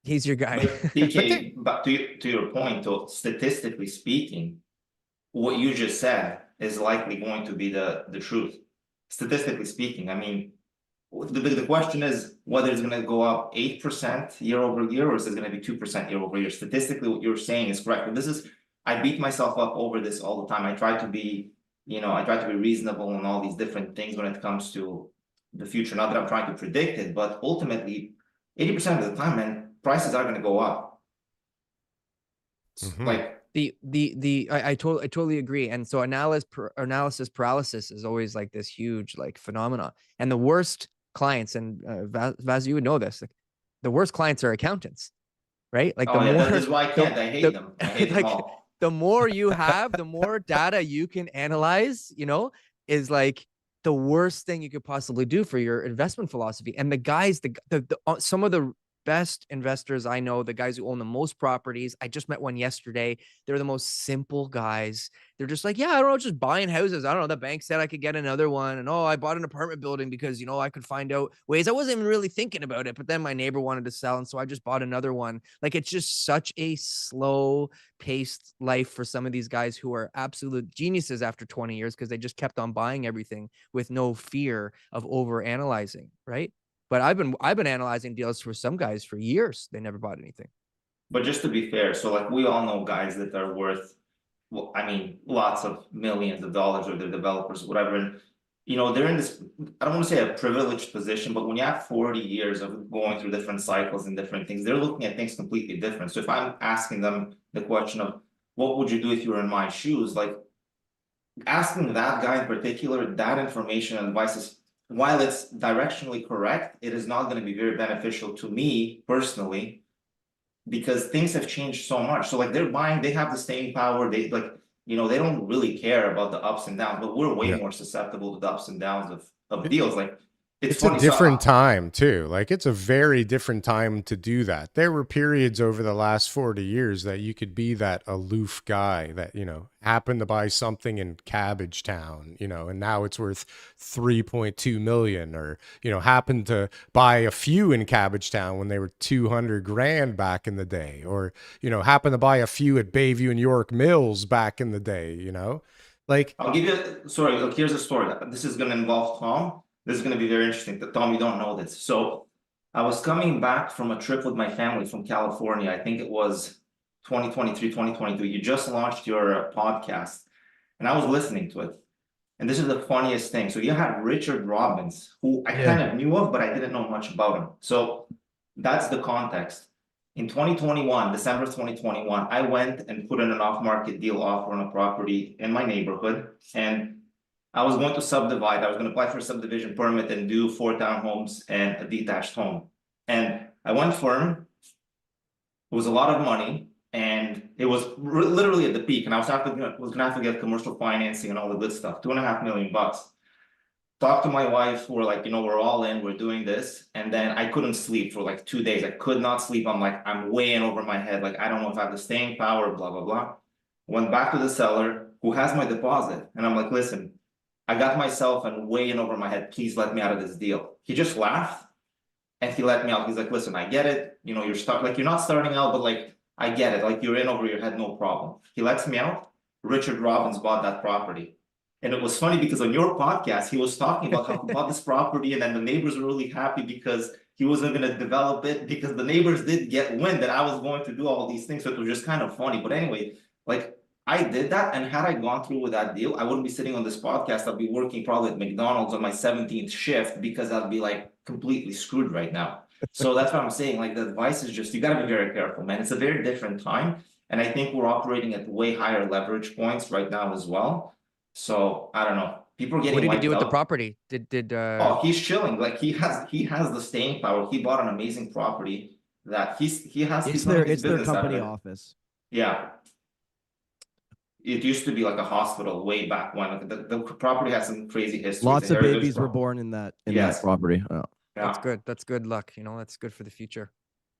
He's your guy. TK, but to your point, though, statistically speaking, what you just said is likely going to be the truth. Statistically speaking, I mean, the question is whether it's going to go up 8% year over year, or is it going to be 2% year over year? Statistically, what you're saying is correct. But I beat myself up over this all the time. I try to be, reasonable on all these different things when it comes to the future. Not that I'm trying to predict it, but ultimately, 80% of the time, man, prices are going to go up. Like I totally agree. And so analysis paralysis is always like this huge like phenomenon. And the worst clients, and Vaz, you would know this, like, the worst clients are accountants, right? Like that is why I can't. I hate them. I hate them all. The more you have, the more data you can analyze, is like the worst thing you could possibly do for your investment philosophy. And the guys, some of the best investors I know, the guys who own the most properties, I just met one yesterday. They're the most simple guys. They're just like, yeah, I don't know, just buying houses. I don't know. The bank said I could get another one. And I bought an apartment building because, I could find out ways. I wasn't even really thinking about it, but then my neighbor wanted to sell. And so I just bought another one. Like, it's just such a slow paced life for some of these guys who are absolute geniuses after 20 years, because they just kept on buying everything with no fear of over analyzing. Right. But I've been analyzing deals for some guys for years. They never bought anything. But just to be fair, so like we all know guys that are worth, well, I mean, lots of millions of dollars, or they're developers, whatever. And they're in this, I don't want to say a privileged position, but when you have 40 years of going through different cycles and different things, they're looking at things completely different. So if I'm asking them the question of what would you do if you were in my shoes, like asking that guy in particular, that information and advice is, while it's directionally correct, it is not going to be very beneficial to me personally, because things have changed so much. So like they're buying, they have the staying power. They they don't really care about the ups and downs, but we're way more susceptible to the ups and downs of deals. Like it's a different time too. Like it's a very different time to do that. There were periods over the last 40 years that you could be that aloof guy that, happened to buy something in Cabbage Town, and now it's worth 3.2 million, or, happened to buy a few in Cabbage Town when they were 200 grand back in the day, or, happened to buy a few at Bayview and York Mills back in the day, like I'll give you, look, here's a story. This is going to involve Tom. This is going to be very interesting. Tom, you don't know this. So I was coming back from a trip with my family from California. I think it was 2023, 2022. You just launched your podcast, and I was listening to it. And this is the funniest thing. So you had Richard Robbins, who I kind of knew of, but I didn't know much about him. So that's the context. In 2021, December 2021, I went and put in an off-market deal offer on a property in my neighborhood, and I was going to subdivide. I was going to apply for a subdivision permit and do 4 townhomes and a detached home. And I went firm. It was a lot of money, and it was literally at the peak. And I was going to have to get commercial financing and all the good stuff. $2.5 million. Talked to my wife. We're like, we're all in. We're doing this. And then I couldn't sleep for like 2 days. I could not sleep. I'm like, I'm way in over my head. Like, I don't know if I have the staying power. Blah blah blah. Went back to the seller who has my deposit, and I'm like, listen, I got myself and way in over my head. Please let me out of this deal. He just laughed and he let me out. He's like, listen, I get it. You're not starting out, but like, I get it. Like, you're in over your head, no problem. He lets me out. Richard Robbins bought that property. And it was funny because on your podcast, he was talking about how he bought this property, and then the neighbors were really happy because he wasn't going to develop it because the neighbors did get wind that I was going to do all these things. So it was just kind of funny. But anyway, like I did that, and had I gone through with that deal, I wouldn't be sitting on this podcast. I'd be working probably at McDonald's on my 17th shift because I'd be like completely screwed right now. So that's what I'm saying. Like the advice is just, you got to be very careful, man. It's a very different time. And I think we're operating at way higher leverage points right now as well. So I don't know. People are getting What did he wiped do with the out. property? Oh, he's chilling. Like he has the staying power. He bought an amazing property that he has. It's He's their running his it's their business out of company it. office. Yeah. It used to be like a hospital way back when. Like the property has some crazy history. Lots It's a of heritage babies were property. born in that Yes. property. Oh. That's Yeah. good. That's good luck. You know, that's good for the future.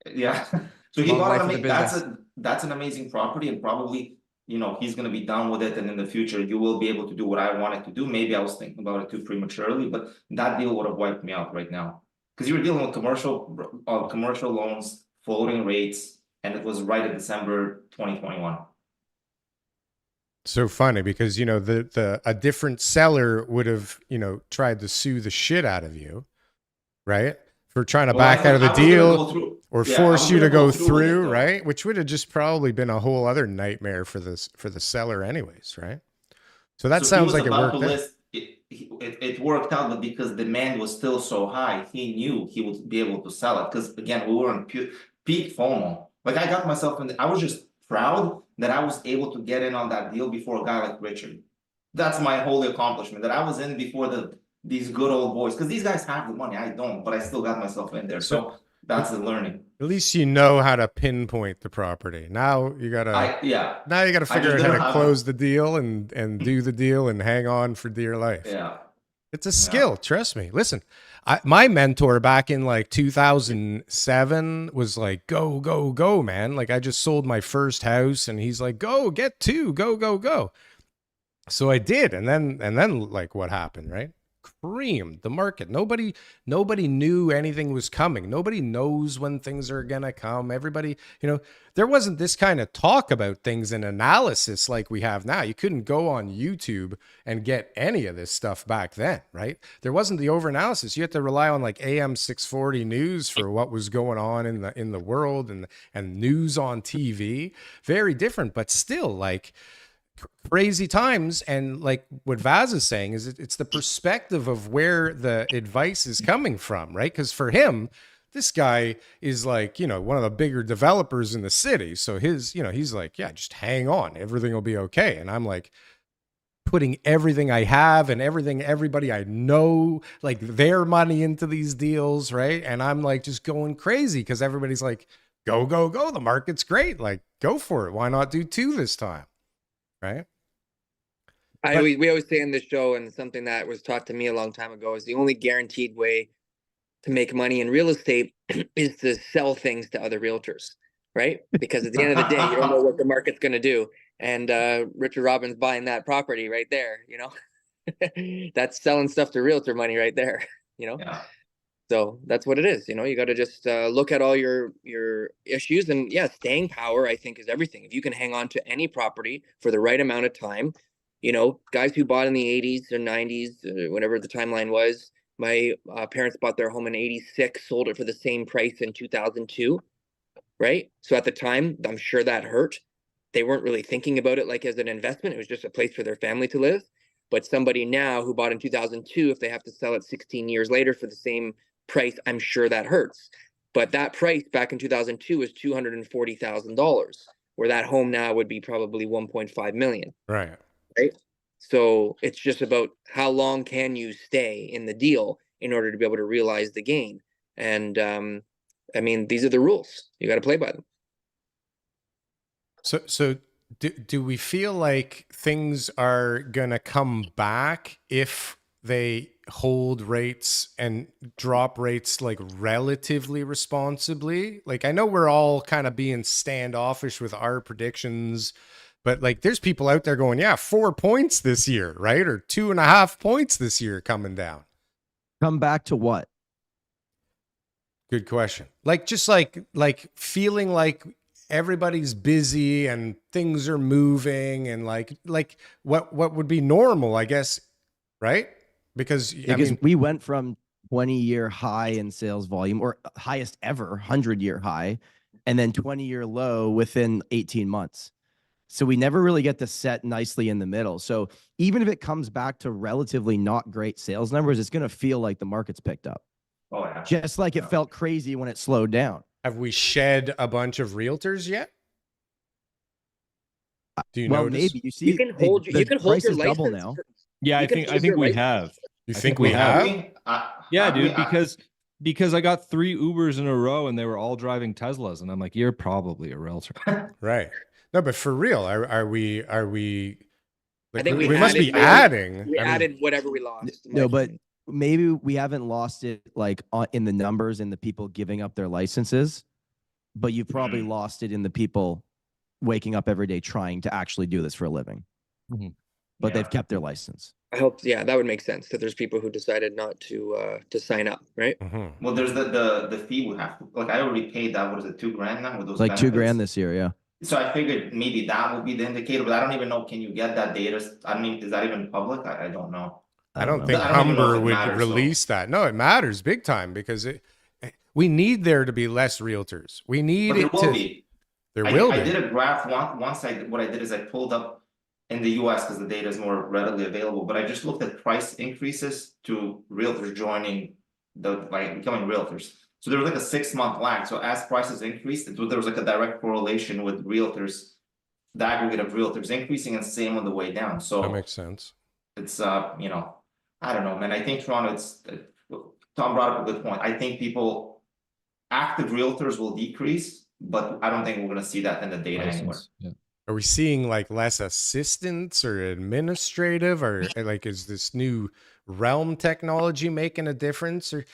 Yeah. So he Long bought life an of the that's an amazing property, and probably, you know, he's gonna be done with it, and in the future you will be able to do what I wanted to do. Maybe I was thinking about it too prematurely, but that deal would have wiped me out right now. Because you were dealing with commercial loans, floating rates, and it was right in December 2021. So funny because, you know, a different seller would have, you know, tried to sue the shit out of you, right? For trying to Well, I back out of the was gonna deal go through- or yeah, I force was you to gonna go with it, through, though. right? Which would have just probably been a whole other nightmare for the seller anyways, right? So that So he sounds was like it about worked to out. list it worked out, but because demand was still so high, he knew he would be able to sell it. Because again, we were in peak FOMO. Like I got myself in. I was just proud that I was able to get in on that deal before a guy like Richard. That's my holy accomplishment. That I was in before these good old boys. Because these guys have the money, I don't, but I still got myself in there. So that's the learning. At least you know how to pinpoint the property. Now you gotta figure out how to close the deal and do the deal and hang on for dear life. Yeah. It's a skill, trust me. Listen, my mentor back in like 2007 was like, go, go, go, man. Like I just sold my first house and he's like, go, get two, go, go, go. So I did. And then like what happened, right? Creamed the market. Nobody knew anything was coming. Nobody knows when things are gonna come. Everybody, you know, there wasn't this kind of talk about things and analysis like we have now. You couldn't go on YouTube and get any of this stuff back then, right? There wasn't the over analysis. You had to rely on like AM 640 news for what was going on in the world and news on TV. Very different, but still like crazy times. And like what Vaz is saying is it's the perspective of where the advice is coming from, right? Because for him, this guy is like, you know, one of the bigger developers in the city. So his, you know, he's like, yeah, just hang on, everything will be okay. And I'm like putting everything I have and everybody I know, like their money into these deals, right? And I'm like just going crazy because everybody's like, go, go, go, the market's great, like go for it, why not do two this time? Right. We always say in this show, and something that was taught to me a long time ago, is the only guaranteed way to make money in real estate is to sell things to other realtors, right? Because at the end of the day, you don't know what the market's going to do. And Richard Robbins buying that property right there, you know, that's selling stuff to realtor money right there, you know? Yeah. So that's what it is. You know, you got to just look at all your issues, and yeah, staying power, I think, is everything. If you can hang on to any property for the right amount of time, you know, guys who bought in the 80s or 90s, whatever the timeline was, my parents bought their home in 86, sold it for the same price in 2002. Right. So at the time, I'm sure that hurt. They weren't really thinking about it like as an investment. It was just a place for their family to live. But somebody now who bought in 2002, if they have to sell it 16 years later for the same price, I'm sure that hurts. But that price back in 2002 was $240,000, where that home now would be probably 1.5 million. Right. Right. So it's just about how long can you stay in the deal in order to be able to realize the gain. And I mean, these are the rules. You got to play by them. So do we feel like things are gonna come back if they hold rates and drop rates like relatively responsibly? Like I know we're all kind of being standoffish with our predictions, but like there's people out there going, yeah, 4 points this year, right? Or 2.5 points this year coming down. Come back to what? Good question. Like just like feeling like everybody's busy and things are moving and like what would be normal, I guess, right? Because Because we went from 20-year high in sales volume, or highest ever 100-year high, and then 20-year low within 18 months. So we never really get to set nicely in the middle. So even if it comes back to relatively not great sales numbers, it's going to feel like the market's picked up. Oh yeah. Just like it felt crazy when it slowed down. have we shed a bunch of realtors yet? Do you Well, notice? maybe you see You can hold your prices double license. now. Yeah, You I can think hold your we license. have. You I think we have? Yeah, dude, I- because I got 3 Ubers in a row and they were all driving Teslas, and I'm like, you're probably a realtor. Right. No, but for real, are we I think we must be adding. We I mean, added whatever we lost. in my No, but opinion. maybe we haven't lost it like in the numbers and the people giving up their licenses, but you've probably lost it in the people waking up every day trying to actually do this for a living. Mhm. But Yeah. they've kept their license. I hope, yeah, that would make sense. That there's people who decided not to sign up, right? mhm. Well, there's the fee we have to, like, I already paid that, what is it, $2,000 now with those Like $2,000 benefits? this year, yeah. So I figured maybe that would be the indicator, but I don't even know, can you get that data? I mean, is that even public? I don't know. I don't know. think I don't even know if Humber it would matters, though. release that. No, it matters big time because we need there to be less realtors. We need But there it will to. be. There I will did be. a graph once. What I did is I pulled up in the US because the data is more readily available, but I just looked at price increases to realtors joining like becoming realtors. So there was like a 6-month lag. So as prices increased, there was like a direct correlation with realtors, the aggregate of realtors increasing, and same on the way down. That So makes sense. it's I don't know, man. I think Toronto, Tom brought up a good point. I think active realtors will decrease, but I don't think we're gonna see that in the data anywhere. License. Yeah. Are we seeing like less assistants or administrative, or like is this new realm technology making a difference? Or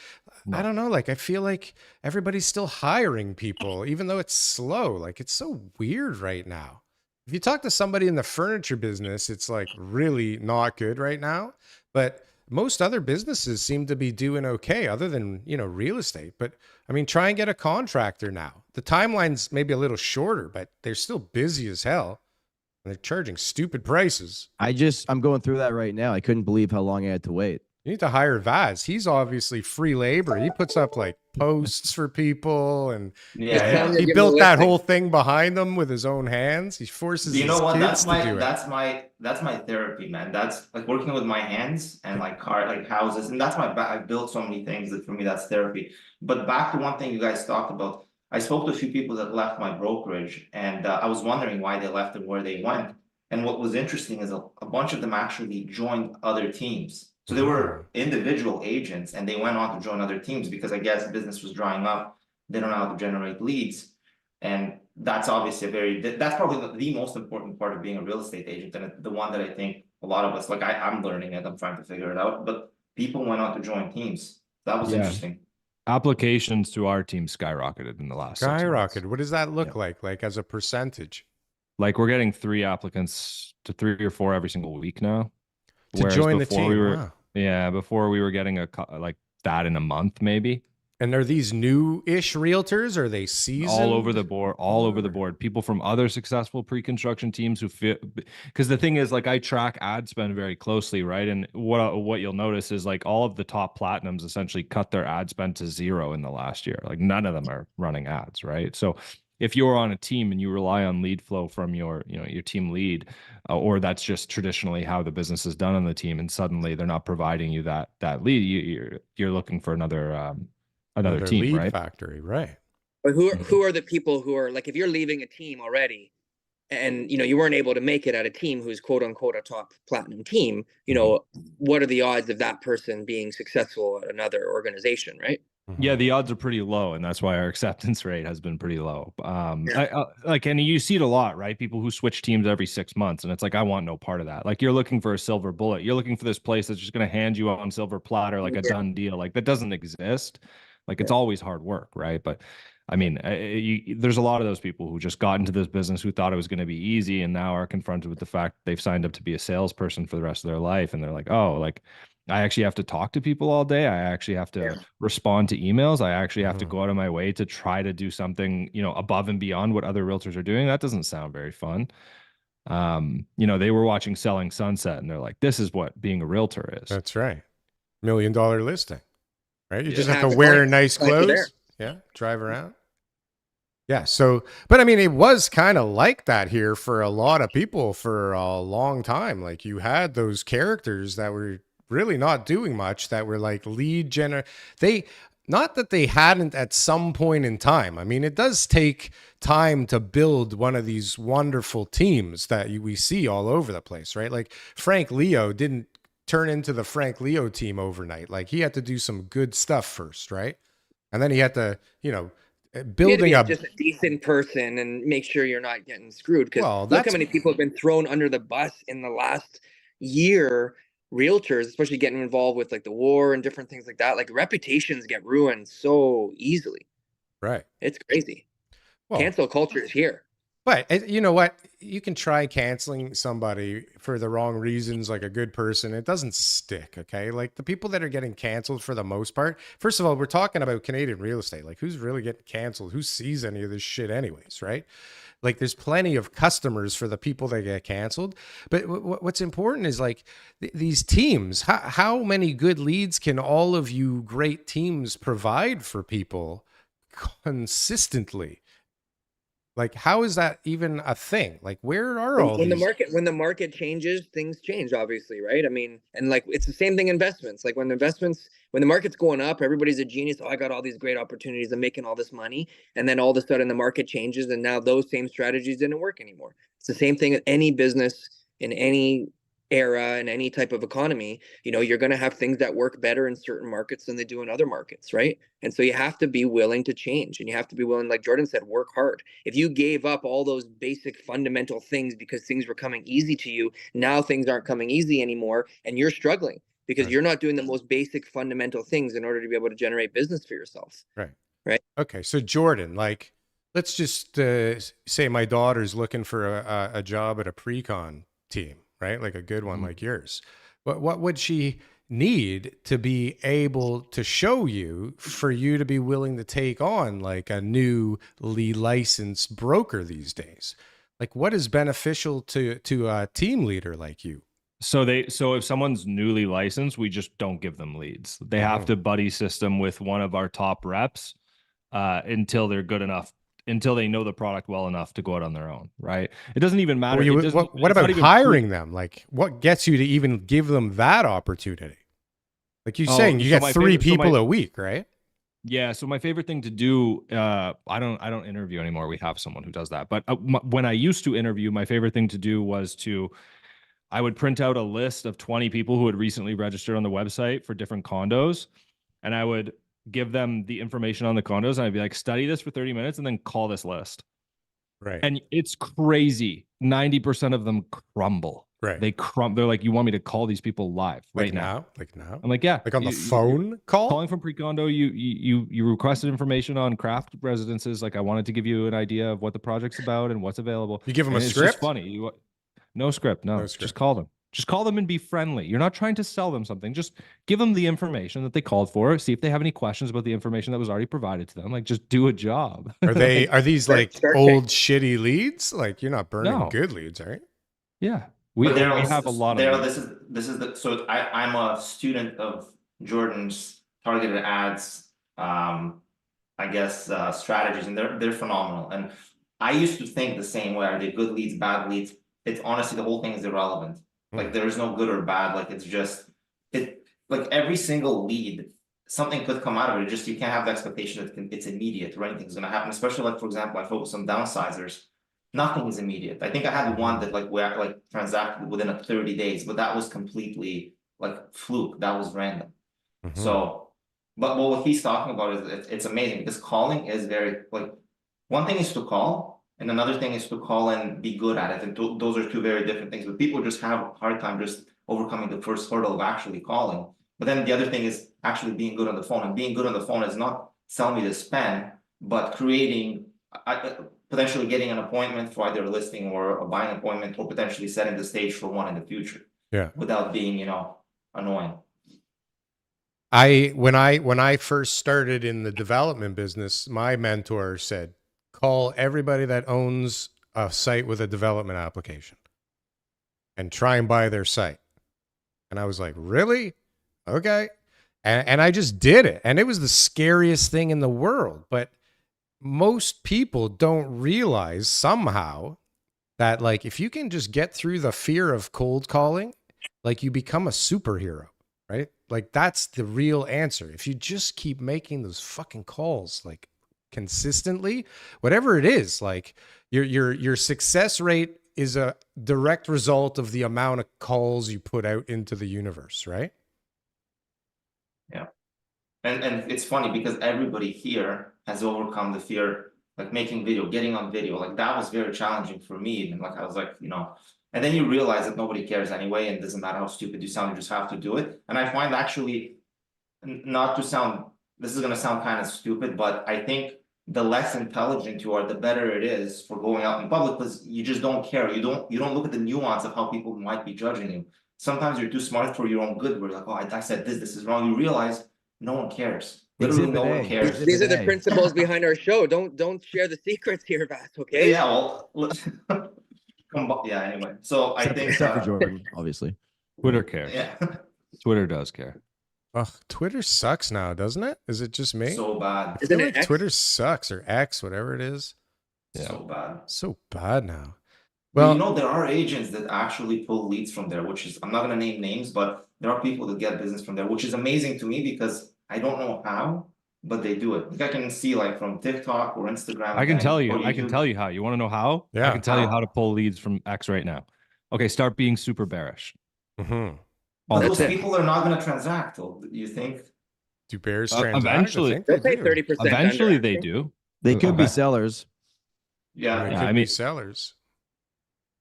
I No. don't know. Like I feel like everybody's still hiring people, even though it's slow. Like it's so weird right now. If you talk to somebody in the furniture business, it's like really not good right now. But most other businesses seem to be doing okay, other than real estate. But I mean, try and get a contractor now. The timeline's maybe a little shorter, but they're still busy as hell. And they're charging stupid prices. I'm going through that right now. I couldn't believe how long I had to wait. You need to hire Vaz. He's obviously free labor. He puts up like posts for people, and Yeah. Give he him a built that listing. whole thing behind them with his own hands. He forces You his know what? kids to do it. That's my therapy, man. That's like working with my hands and like houses, and that's I built so many things that for me that's therapy. But back to one thing you guys talked about. I spoke to a few people that left my brokerage, and I was wondering why they left and where they went. And what was interesting is a bunch of them actually joined other teams. So they were individual agents, and they went on to join other teams because I guess business was drying up. They don't know how to generate leads. And that's obviously that's probably the most important part of being a real estate agent, and the one that I think a lot of us, like I'm learning it, I'm trying to figure it out, but people went on to join teams. That was Yeah. interesting. Applications to our team skyrocketed in the last 6 months. Skyrocket. What does that look Yeah. like as a percentage? Like we're getting 3 applicants to 3 or 4 every single week now. To Whereas join the before team? Wow. before we were getting like that in a month maybe. And are these new-ish realtors? Or are they seasoned? All over the board. People from other successful pre-construction teams who fit, because the thing is, like, I track ad spend very closely, right? And what you'll notice is like all of the top platinums essentially cut their ad spend to 0 in the last year. Like none of them are running ads, right? So if you're on a team and you rely on lead flow from your team lead, or that's just traditionally how the business is done on the team, and suddenly they're not providing you that lead, you're looking for another team, lead right? factory, right? But who are the people who are like, if you're leaving a team already, and you weren't able to make it at a team who's quote unquote a top platinum team, what are the odds of that person being successful at another organization, right? Yeah, the odds are pretty low, and that's why our acceptance rate has been pretty low. Yeah. And you see it a lot, right? People who switch teams every 6 months, and it's like, I want no part of that. Like, you're looking for a silver bullet. You're looking for this place that's just going to hand you on silver platter, like a done deal. Like, that doesn't exist. Like, it's always hard work, right? But I mean, there's a lot of those people who just got into this business who thought it was going to be easy, and now are confronted with the fact they've signed up to be a salesperson for the rest of their life, and they're like, oh, like I actually have to talk to people all day. I actually have to respond to emails. I actually have to go out of my way to try to do something, you know, above and beyond what other realtors are doing. That doesn't sound very fun. You know, they were watching Selling Sunset and they're like, this is what being a realtor is. That's right. $1 million listing, right? You just have to the wear clients. nice Clients are there. clothes. Yeah. Drive around. Yeah. So, but I mean, it was kind of like that here for a lot of people for a long time. Like you had those characters that were really not doing much, that were like not that they hadn't at some point in time. I mean, it does take time to build one of these wonderful teams that we see all over the place, right? Like Frank Leo didn't turn into the Frank Leo team overnight. Like he had to do some good stuff first, right? And then he had to, you know, You had to building be a just a decent person and make sure you're not getting screwed. Because Well, look that's- how many people have been thrown under the bus in the last year. Realtors, especially getting involved with like the war and different things like that. Like reputations get ruined so easily. right. It's crazy. Well, Cancel culture is here. but you know what? You can try canceling somebody for the wrong reasons, like a good person. It doesn't stick, okay? Like the people that are getting canceled for the most part. First of all, we're talking about Canadian real estate. Like who's really getting canceled? Who sees any of this shit anyways, right? Like there's plenty of customers for the people that get canceled. But what's important is like these teams, how many good leads can all of you great teams provide for people consistently? Like, how is that even a thing? Like, where are all When these? when the market changes, things change, obviously, right? I mean, and like it's the same thing investments. Like when the market's going up, everybody's a genius. Oh, I got all these great opportunities. I'm making all this money. And then all of a sudden the market changes and now those same strategies didn't work anymore. It's the same thing in any business, in any era, in any type of economy. You know, you're going to have things that work better in certain markets than they do in other markets, right? And so you have to be willing to change, and you have to be willing, like Jordan said, work hard. If you gave up all those basic fundamental things because things were coming easy to you, now things aren't coming easy anymore and you're struggling because Right. you're not doing the most basic fundamental things in order to be able to generate business for yourself. Right. Okay. So Jordan, like, let's just say my daughter's looking for a job at a pre-con team, right? Like a good one like yours. What would she need to be able to show you for you to be willing to take on like a newly licensed broker these days? Like what is beneficial to a team leader like you? So if someone's newly licensed, we just don't give them leads. They have to buddy system with one of our top reps until they're good enough, until they know the product well enough to go out on their own, right? It doesn't even matter. What about hiring them? Like what gets you to even give them that opportunity? Like you're saying, you get 3 people a week, right? Yeah. So my favorite thing to do, I don't interview anymore. We have someone who does that. But when I used to interview, my favorite thing to do was I would print out a list of 20 people who had recently registered on the website for different condos. And I would give them the information on the condos. And I'd be like, study this for 30 minutes and then call this list. Right. And it's crazy. 90% of them crumble. Right. They're like, you want me to call these people live right now? Like now? I'm like, yeah. Like on the phone call? Calling from pre-condo, you requested information on craft residences. Like I wanted to give you an idea of what the project's about and what's available. You give them and a it's script? Just funny. No script. No, just call them. Just call them and be friendly. You're not trying to sell them something. Just give them the information that they called for. See if they have any questions about the information that was already provided to them. Like just do a job. Are these like old shitty leads? Like you're not burning good leads, right? Yeah. We have a lot of Daryl, this is the so I'm a student of Jordan's targeted ads I guess strategies, and they're phenomenal. And I used to think the same way. Are they good leads, bad leads? It's honestly the whole thing is irrelevant. Like there is no good or bad. Like it's just like every single lead, something could come out of it. Just you can't have the expectation that it's immediate or anything's gonna happen. Especially like for example, I focus on downsizers. Nothing is immediate. I think I had one that like we transacted within 30 days, but that was completely like fluke. That was random. So, but what he's talking about is it's amazing because calling is very like one thing is to call and another thing is to call and be good at it. And those are two very different things. But people just have a hard time just overcoming the first hurdle of actually calling. But then the other thing is actually being good on the phone. And being good on the phone is not selling me this pen, but creating potentially getting an appointment for either a listing or a buying appointment, or potentially setting the stage for one in the future. Yeah. Without being, annoying. When I first started in the development business, my mentor said, call everybody that owns a site with a development application and try and buy their site. And I was like, really? Okay. And I just did it. And it was the scariest thing in the world. But most people don't realize somehow that, like, if you can just get through the fear of cold calling, like, you become a superhero, right? Like, that's the real answer. If you just keep making those fucking calls, like, consistently, whatever it is, like, your success rate is a direct result of the amount of calls you put out into the universe, right? Yeah. And it's funny because everybody here has overcome the fear, like making video, getting on video. Like that was very challenging for me. And like I was like, and then you realize that nobody cares anyway, and it doesn't matter how stupid you sound, you just have to do it. And I find actually, not to sound, this is gonna sound kind of stupid, but I think the less intelligent you are, the better it is for going out in public, because you just don't care. You don't look at the nuance of how people might be judging you. Sometimes you're too smart for your own good. We're like, oh, I said this is wrong. You realize no one cares. Literally, no one cares. These are the principles behind our show. Don't share the secrets here, Vass. Okay. Yeah. Well, yeah. Anyway, so I think except for Jordan, obviously. Twitter cares. Yeah. Twitter does care. Ugh, Twitter sucks now, doesn't it? Is it just me? So bad. I feel Isn't it like X? Twitter sucks, or X, whatever it is. Yeah. So bad. So bad now. Well, Well, there are agents that actually pull leads from there, which is, I'm not going to name names, but there are people that get business from there, which is amazing to me because I don't know how, but they do it. Like I can see like from TikTok or Instagram. I can tell you. or I can YouTube. tell you how. You want to know how? Yeah. I can tell you How? how to pull leads from X right now. Okay, start being super bearish. mhm. But That's those it. people are not going to transact, though. You think? Do bears transact? Eventually- I think They'll they pay do. 30%. Eventually, under, they actually. do. They could be Okay. sellers. Yeah. They Yeah, could I be mean- sellers.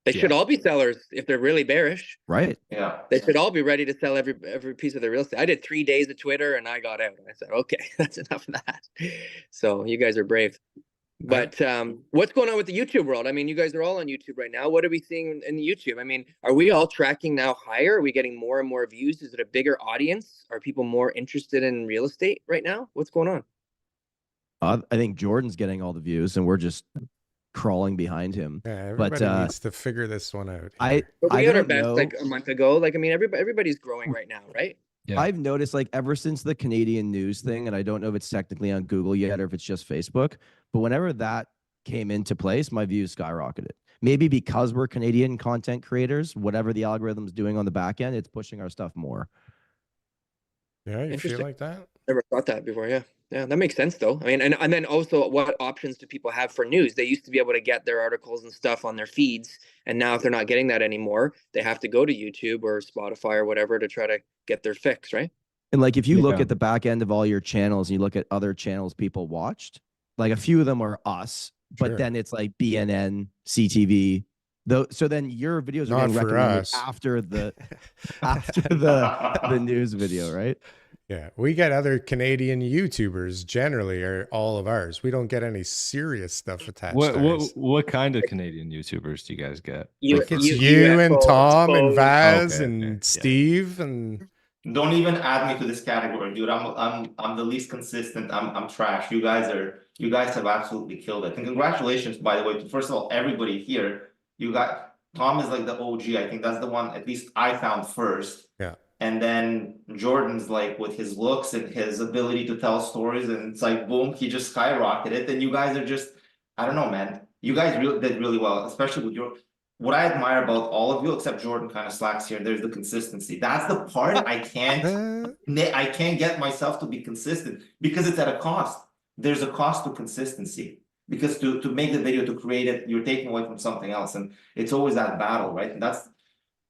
They should all be sellers if they're really bearish. Right. Yeah. They should all be ready to sell every piece of their real estate. I did 3 days of Twitter and I got out. I said, okay, that's enough of that. So you guys are brave. But what's going on with the YouTube world? I mean, you guys are all on YouTube right now. What are we seeing in the YouTube? I mean, are we all tracking now higher? Are we getting more and more views? Is it a bigger audience? Are people more interested in real estate right now? What's going on? I think Jordan's getting all the views, and we're just crawling behind him. Yeah, But, everybody needs to figure this one out. I But I we had our don't best know. like a month ago. Like, I mean, everybody's growing right now, right? Yeah. I've noticed like ever since the Canadian news thing, and I don't know if it's technically on Google yet or if it's just Facebook, but whenever that came into place, my views skyrocketed. Maybe because we're Canadian content creators, whatever the algorithm's doing on the back end, it's pushing our stuff more. Yeah, you feel Interesting. like that? Never thought that before. Yeah. Yeah. That makes sense though. I mean, and then also what options do people have for news? They used to be able to get their articles and stuff on their feeds. And now if they're not getting that anymore, they have to go to YouTube or Spotify or whatever to try to get their fix, right? And like if you look Yeah. at the back end of all your channels and you look at other channels people watched, like a few of them are us, but Sure. then it's like BNN, CTV. Though, so then your videos are Not getting for recommended us. after the news video, right? Yeah, we get other Canadian YouTubers generally are all of ours. We don't get any serious stuff attached What to what ours. what kind of Canadian YouTubers do you guys get? Like it's you and UFO Tom and exposed. Vaz Okay, and okay, yeah. Steve and Don't even add me to this category, dude. I'm the least consistent. I'm trash. You guys have absolutely killed it. And congratulations, by the way, to first of all, everybody here. You got Tom is like the OG. I think that's the one at least I found first. Yeah. And then Jordan's like with his looks and his ability to tell stories, and it's like boom, he just skyrocketed. And you guys are just, I don't know, man. You guys did really well, especially with your. What I admire about all of you, except Jordan kind of slacks here, there's the consistency. That's the part I can't get myself to be consistent because it's at a cost. There's a cost to consistency because to make the video, to create it, you're taking away from something else. And it's always that battle, right? And that's,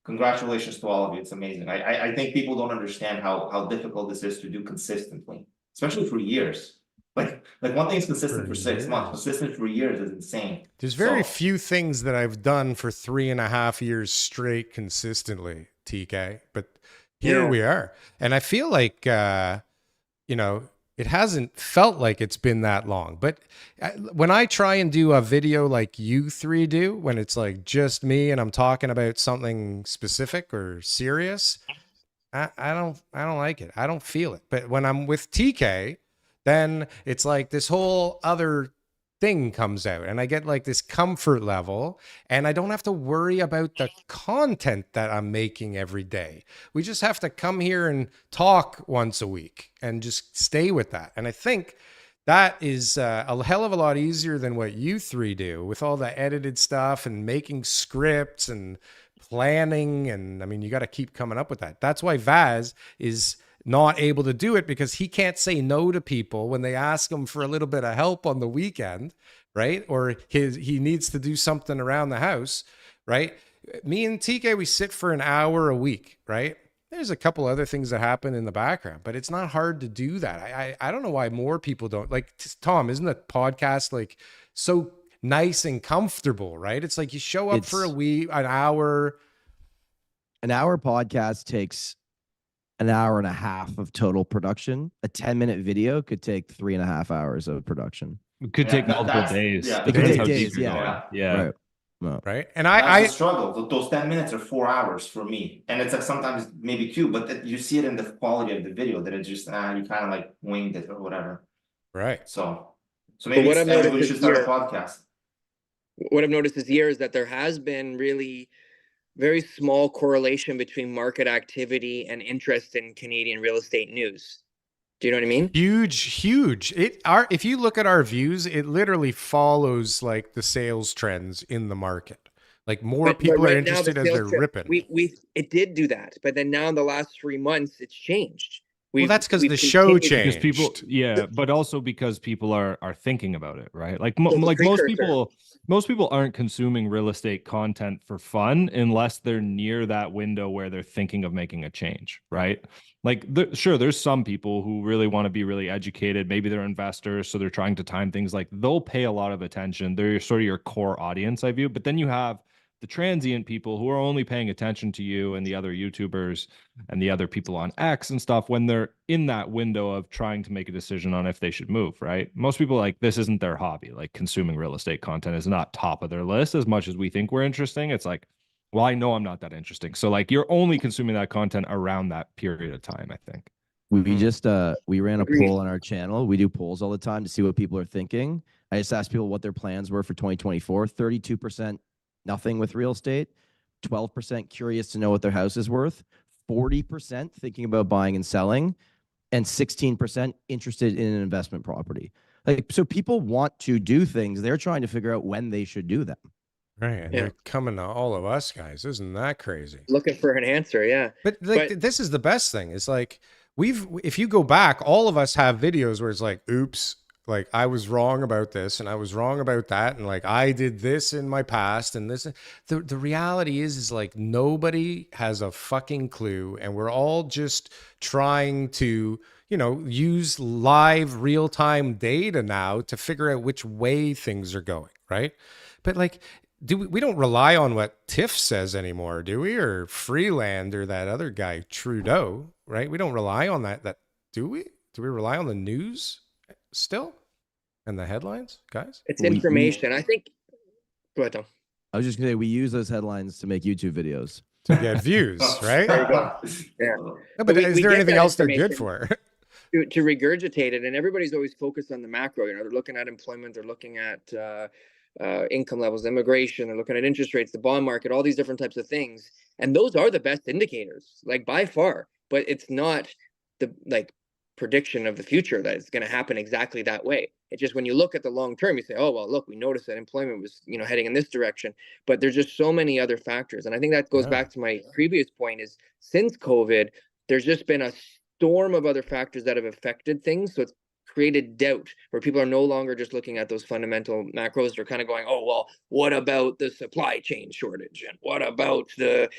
congratulations to all of you. It's amazing. I think people don't understand how difficult this is to do consistently, especially for years. Like one thing is consistent for 6 months, consistent for years is insane. There's very So- few things that I've done for 3.5 years straight consistently, TK. But here Yeah. we are. And I feel like, it hasn't felt like it's been that long. But when I try and do a video like you three do, when it's like just me and I'm talking about something specific or serious, I don't like it. I don't feel it. But when I'm with TK, then it's like this whole other thing comes out and I get like this comfort level and I don't have to worry about the content that I'm making every day. We just have to come here and talk once a week and just stay with that. And I think that is a hell of a lot easier than what you three do with all the edited stuff and making scripts and planning. And I mean, you got to keep coming up with that. That's why Vaz is not able to do it, because he can't say no to people when they ask him for a little bit of help on the weekend, right? Or he needs to do something around the house, right? Me and TK, we sit for an hour a week, right? There's a couple other things that happen in the background, but it's not hard to do that. I don't know why more people don't. Like, Tom, isn't the podcast like so nice and comfortable, right? It's like you show up for a week, an hour. An hour podcast takes an hour and a half of total production. A 10-minute video could take 3.5 hours of production. It could take multiple days. Yeah, It could Depends take how deep days, you're yeah. going. Yeah. Right. Well, Right. And that's the struggle. Those 10 minutes are 4 hours for me. And it's like sometimes maybe 2, but you see it in the quality of the video that it just, you kind of like winged it or whatever. right. So maybe what I've noticed everybody this should start a year- podcast. What I've noticed this year is that there has been really very small correlation between market activity and interest in Canadian real estate news. Do you know what I mean? Huge. If you look at our views, it literally follows like the sales trends in the market. Like more people right are now, interested the as sales they're trend- ripping. It did do that, but then now in the last 3 months, it's changed. Well, that's because we've the show continued- changed. Because people, yeah, but also because people are thinking about it, right? Like So the like precursor. most people aren't consuming real estate content for fun unless they're near that window where they're thinking of making a change, right? Like sure, there's some people who really want to be really educated. Maybe they're investors, so they're trying to time things. Like they'll pay a lot of attention. They're sort of your core audience, I view. But then you have the transient people who are only paying attention to you and the other YouTubers and the other people on X and stuff when they're in that window of trying to make a decision on if they should move, right? Most people, like, this isn't their hobby. Like, consuming real estate content is not top of their list as much as we think we're interesting. It's like, well, I know I'm not that interesting. So like you're only consuming that content around that period of time, I think. we just we ran a Agreed. poll on our channel. We do polls all the time to see what people are thinking. I just asked people what their plans were for 2024. 32% nothing with real estate, 12% curious to know what their house is worth, 40% thinking about buying and selling, and 16% interested in an investment property. Like, so people want to do things. They're trying to figure out when they should do them. Right. And Yeah. they're coming to all of us guys. Isn't that crazy? Looking for an answer, yeah. But like this is the best thing. It's like if you go back, all of us have videos where it's like, oops, like I was wrong about this and I was wrong about that. And like I did this in my past and this. The reality is like nobody has a fucking clue. And we're all just trying to, use live real-time data now to figure out which way things are going. Right. But like, we don't rely on what TIFF says anymore, do we? Or Freeland or that other guy, Trudeau, right? We don't rely on that. Do we? Do we rely on the news still and the headlines, guys? It's information. I think. Go ahead, Tom. I was just gonna say we use those headlines to make YouTube videos. To get views, right? There you go. Yeah. No, but We is there get anything that else they're good information. for? To regurgitate it, and everybody's always focused on the macro. They're looking at employment, they're looking at income levels, immigration, they're looking at interest rates, the bond market, all these different types of things, and those are the best indicators, like by far. But it's not the prediction of the future that it's going to happen exactly that way. It's just when you look at the long term, you say, oh well, look, we noticed that employment was heading in this direction, but there's just so many other factors, and I think that goes back to my previous point: is since COVID, there's just been a storm of other factors that have affected things. So it's created doubt where people are no longer just looking at those fundamental macros. They're kind of going, oh, well, what about the supply chain shortage? And what about the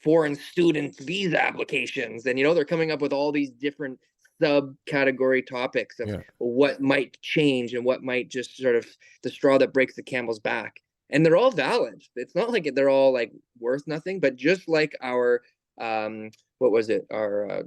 foreign student visa applications? And, they're coming up with all these different subcategory topics of what might change and what might just sort of the straw that breaks the camel's back. And they're all valid. It's not like they're all like worth nothing, but just like our, what was it? Our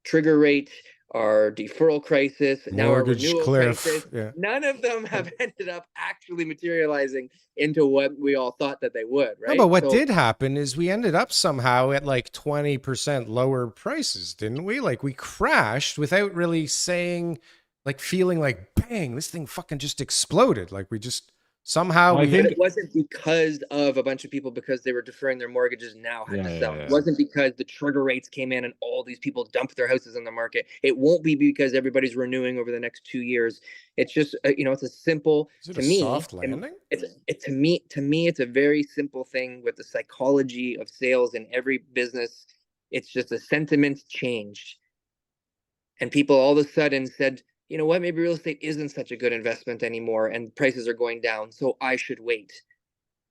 trigger rate, our deferral crisis, now our Mortgage renewal cliff. crisis. Yeah. None of them have ended up actually materializing into what we all thought that they would, No, right? but what So- did happen is we ended up somehow at like 20% lower prices, didn't we? Like we crashed without really saying, like feeling like, bang, this thing fucking just exploded. Like we just somehow Well, I we think- But it wasn't because of a bunch of people because they were deferring their mortgages now had to sell. Yeah. It wasn't because the trigger rates came in and all these people dumped their houses on the market. It won't be because everybody's renewing over the next 2 years. It's just it's a simple Is it to a me. soft and landing? To me it's a very simple thing with the psychology of sales in every business. It's just a sentiment changed. And people all of a sudden said, you know what, maybe real estate isn't such a good investment anymore and prices are going down, so I should wait.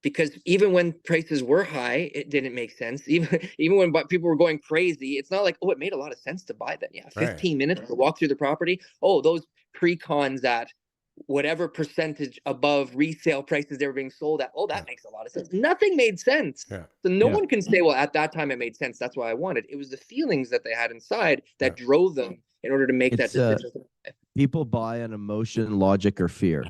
Because even when prices were high, it didn't make sense. Even when people were going crazy, it's not like, oh, it made a lot of sense to buy that. Yeah, 15 minutes to walk through the property. Oh, those pre-cons at whatever percentage above resale prices they were being sold at. Oh, that makes a lot of sense. Nothing made sense. Yeah. So no one can say, well, at that time it made sense. That's why I wanted. It was the feelings that they had inside that drove them in order to make that decision. People buy an emotion, logic, or fear.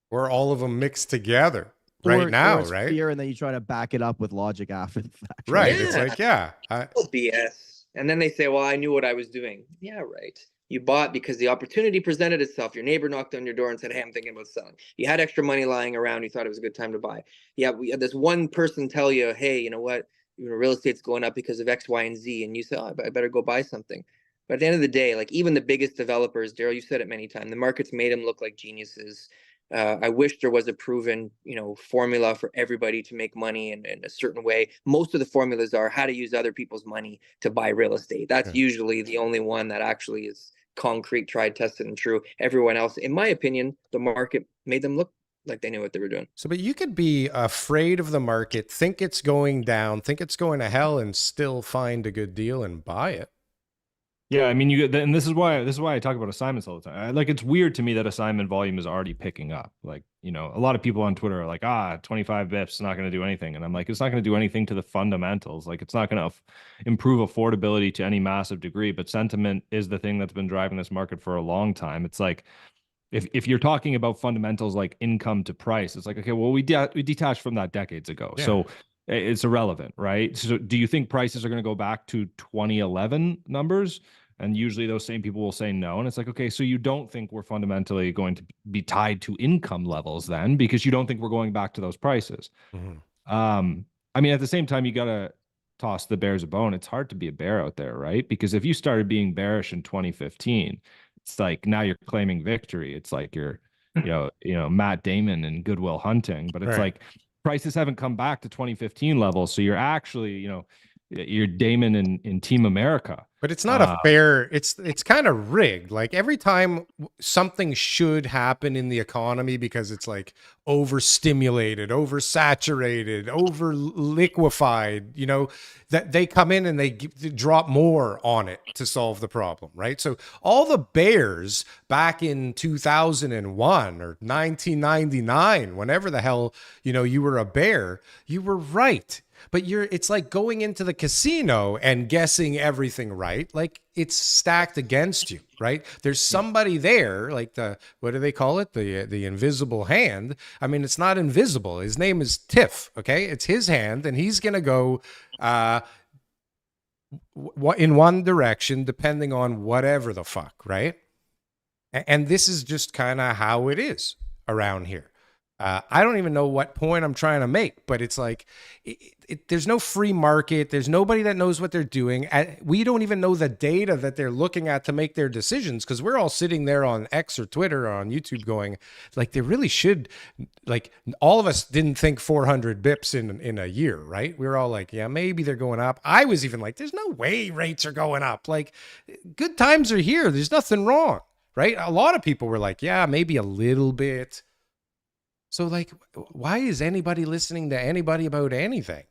Or all of them mixed together right now, it's right? Fear, and then you try to back it up with logic after the fact. Right. Yeah. It's like, Oh, BS. And then they say, well, I knew what I was doing. Yeah, right. You bought because the opportunity presented itself. Your neighbor knocked on your door and said, hey, I'm thinking about selling. You had extra money lying around. You thought it was a good time to buy. Yeah, we had this one person tell you, hey, you know what? Real estate's going up because of X, Y, and Z. And you say, oh, I better go buy something. But at the end of the day, like even the biggest developers, Darryl, you said it many times, the market's made them look like geniuses. I wish there was a proven, formula for everybody to make money in a certain way. Most of the formulas are how to use other people's money to buy real estate. That's usually the only one that actually is concrete, tried, tested, and true. Everyone else, in my opinion, the market made them look like they knew what they were doing. So, but you could be afraid of the market, think it's going down, think it's going to hell, and still find a good deal and buy it. Yeah, I mean, and this is why I talk about assignments all the time. Like, it's weird to me that assignment volume is already picking up. Like, a lot of people on Twitter are like, 25 bips is not going to do anything, and I'm like, it's not going to do anything to the fundamentals. Like, it's not going to improve affordability to any massive degree. But sentiment is the thing that's been driving this market for a long time. It's like, if you're talking about fundamentals like income to price, it's like, okay, well, we detached from that decades ago, so it's irrelevant, right? So, do you think prices are going to go back to 2011 numbers? And usually those same people will say no. And it's like, okay, so you don't think we're fundamentally going to be tied to income levels then, because you don't think we're going back to those prices. I mean, at the same time, you got to toss the bears a bone. It's hard to be a bear out there, right? Because if you started being bearish in 2015, it's like now you're claiming victory. It's like you're, Matt Damon and Good Will Hunting, but it's like prices haven't come back to 2015 levels. So you're actually, you're Damon in Team America. But it's not a fair, it's kind of rigged. Like every time something should happen in the economy because it's like overstimulated, oversaturated, over liquefied, that they come in and they drop more on it to solve the problem, right? So all the bears back in 2001 or 1999, whenever the hell, you were a bear, you were right. But it's like going into the casino and guessing everything right. Like it's stacked against you, right? There's somebody there, like what do they call it? The invisible hand. I mean, it's not invisible. His name is Tiff. Okay. It's his hand and he's going to go, in one direction, depending on whatever the fuck. Right. And this is just kind of how it is around here. I don't even know what point I'm trying to make, but it's like there's no free market. There's nobody that knows what they're doing. We don't even know the data that they're looking at to make their decisions because we're all sitting there on X or Twitter or on YouTube going, like, they really should, like, all of us didn't think 400 bips in a year, right? We were all like, yeah, maybe they're going up. I was even like, there's no way rates are going up. Like, good times are here. There's nothing wrong, right? A lot of people were like, yeah, maybe a little bit. So, like, why is anybody listening to anybody about anything,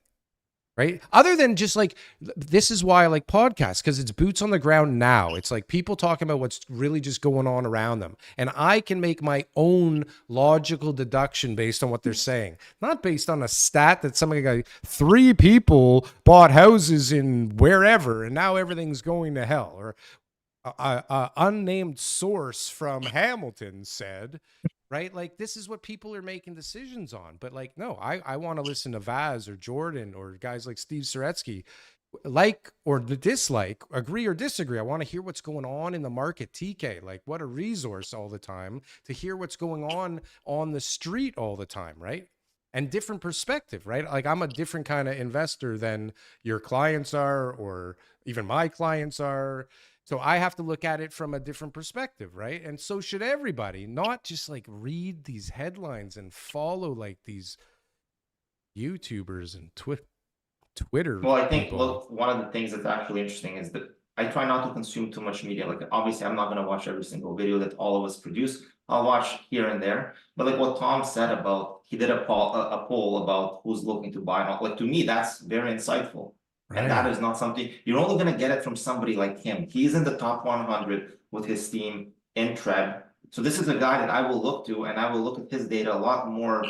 right? Other than just like, this is why I like podcasts, because it's boots on the ground now. It's like people talking about what's really just going on around them. And I can make my own logical deduction based on what they're saying, not based on a stat that somebody got 3 people bought houses in wherever and now everything's going to hell, or unnamed source from Hamilton said, right? Like, this is what people are making decisions on. But like, no, I want to listen to Vaz or Jordan or guys like Steve Saretsky, like or dislike, agree or disagree. I want to hear what's going on in the market. TK, like, what a resource all the time to hear what's going on the street all the time, right? And different perspective, right? Like, I'm a different kind of investor than your clients are, or even my clients are. So I have to look at it from a different perspective, right? And so should everybody, not just like read these headlines and follow like these YouTubers and Twitter Well, I think, people. look, one of the things that's actually interesting is that I try not to consume too much media. Like, obviously, I'm not going to watch every single video that all of us produce. I'll watch here and there. But like what Tom said about, he did a poll about who's looking to buy. And all, like, to me, that's very insightful. And that Right. is not something, you're only going to get it from somebody like him. He's in the top 100 with his team in Treb. So this is a guy that I will look to, and I will look at his data a lot more.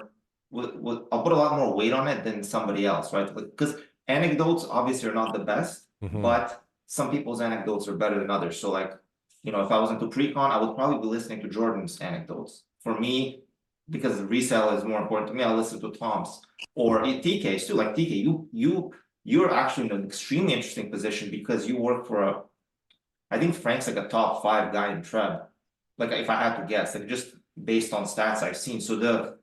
I'll put a lot more weight on it than somebody else, right? Because anecdotes obviously are not the best, but some people's anecdotes are better than others. So like, you know, if I was into pre-con, I would probably be listening to Jordan's anecdotes. For me, because the resale is more important to me, I'll listen to Tom's or TK's too. Like, TK, you're actually in an extremely interesting position because you work for I think Frank's like a top 5 guy in Treb. Like, if I had to guess, like, just based on stats I've seen. So the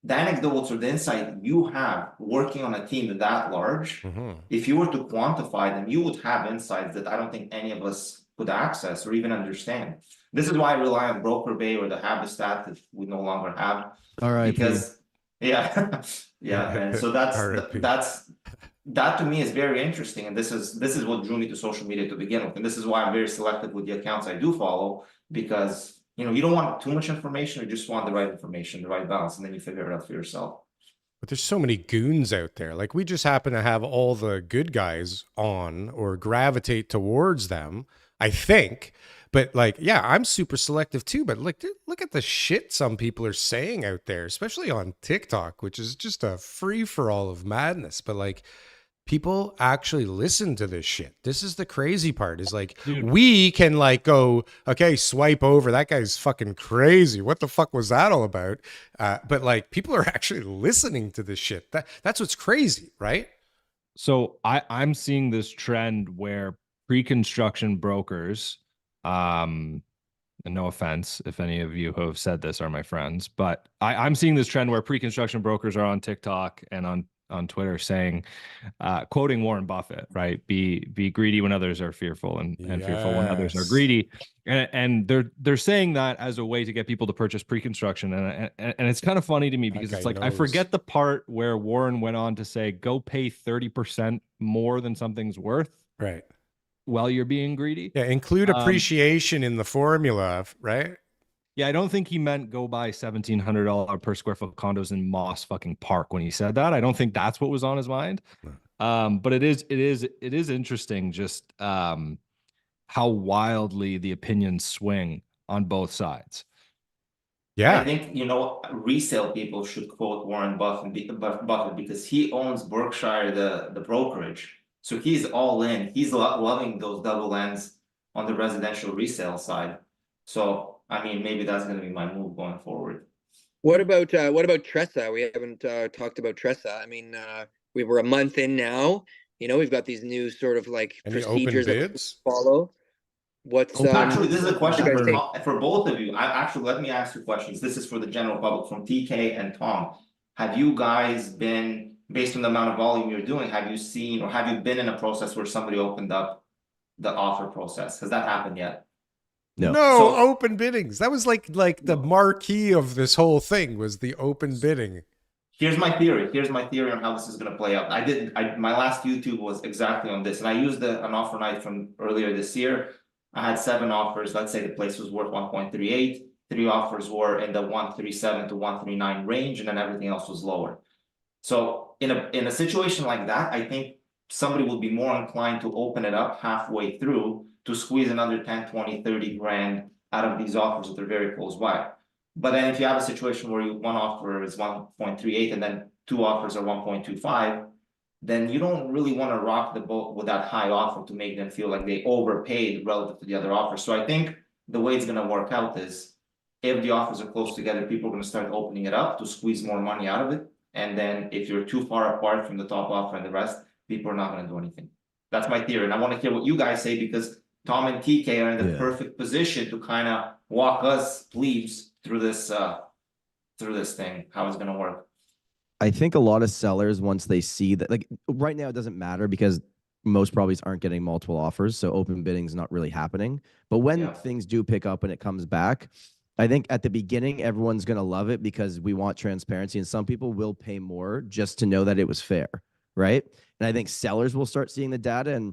anecdotes or the insight you have working on a team that large, if you were to quantify them, you would have insights that I don't think any of us could access or even understand. This is why I rely on Broker Bay or the Habistat that we no longer have. R.I.P. Because yeah, yeah, man. So RIP. that to me is very interesting, and this is what drew me to social media to begin with, and this is why I'm very selective with the accounts I do follow, because you know, you don't want too much information, you just want the right information, the right balance, and then you figure it out for yourself. But there's so many goons out there. Like, we just happen to have all the good guys on or gravitate towards them, I think. But like, yeah, I'm super selective too. But like, dude, look at the shit some people are saying out there, especially on TikTok, which is just a free for all of madness. But like, people actually listen to this shit. This is the crazy part, is like, Dude. we can like go, okay, swipe over, that guy's fucking crazy, what the fuck was that all about? But like, people are actually listening to this shit. That's what's crazy, right? So I'm seeing this trend where pre-construction brokers, and no offense if any of you who have said this are my friends, but I'm seeing this trend where pre-construction brokers are on TikTok and on Twitter saying, quoting Warren Buffett, right? Be greedy when others are fearful, and fearful when others are Yes. greedy. And they're saying that as a way to get people to purchase pre-construction. And it's kind of funny to me because That it's guy like, I knows. forget the part where Warren went on to say, go pay 30% more than something's worth Right. while you're being greedy. Yeah, include appreciation in the formula, right? Yeah, I don't think he meant go buy $1,700 per square foot condos in Moss fucking Park when he said that. I don't think that's what was on his mind. But it is interesting just how wildly the opinions swing on both sides. Yeah. I think, you know, resale people should quote Warren Buffett because he owns Berkshire, the brokerage. So he's all in. He's loving those double ends on the residential resale side. So I mean, maybe that's going to be my move going forward. What about Tressa? We haven't talked about Tressa. I mean, we were a month in now. You know, we've got these new sort of like Any open procedures that we bids? follow. What's Actually, this is a what do you question guys think? for both of you. Let me ask you questions. This is for the general public from TK and Tom. Have you guys been, based on the amount of volume you're doing, have you seen or have you been in a process where somebody opened up the offer process? Has that happened yet? No. No, So- open biddings. That was like the marquee of this whole thing was the open bidding. Here's my theory. Here's my theory on how this is going to play out. My last YouTube was exactly on this, and I used an offer night from earlier this year. I had 7 offers. Let's say the place was worth 1.38. 3 offers were in the 137 to 139 range, and then everything else was lower. So in a situation like that, I think somebody will be more inclined to open it up halfway through to squeeze another 10, 20, 30 grand out of these offers that are very close by. But then if you have a situation where one offer is 1.38 and then 2 offers are 1.25, then you don't really want to rock the boat with that high offer to make them feel like they overpaid relative to the other offers. So I think the way it's going to work out is if the offers are close together, people are going to start opening it up to squeeze more money out of it. And then if you're too far apart from the top offer and the rest, people are not going to do anything. That's my theory. And I want to hear what you guys say, because Tom and TK are in the perfect position to kind of walk us plebes through this thing, how it's going to work. I think a lot of sellers, once they see that, like right now, it doesn't matter because most properties aren't getting multiple offers. So open bidding is not really happening. But when things do pick up and it comes back, I think at the beginning, everyone's going to love it because we want transparency, and some people will pay more just to know that it was fair. Right. And I think sellers will start seeing the data. And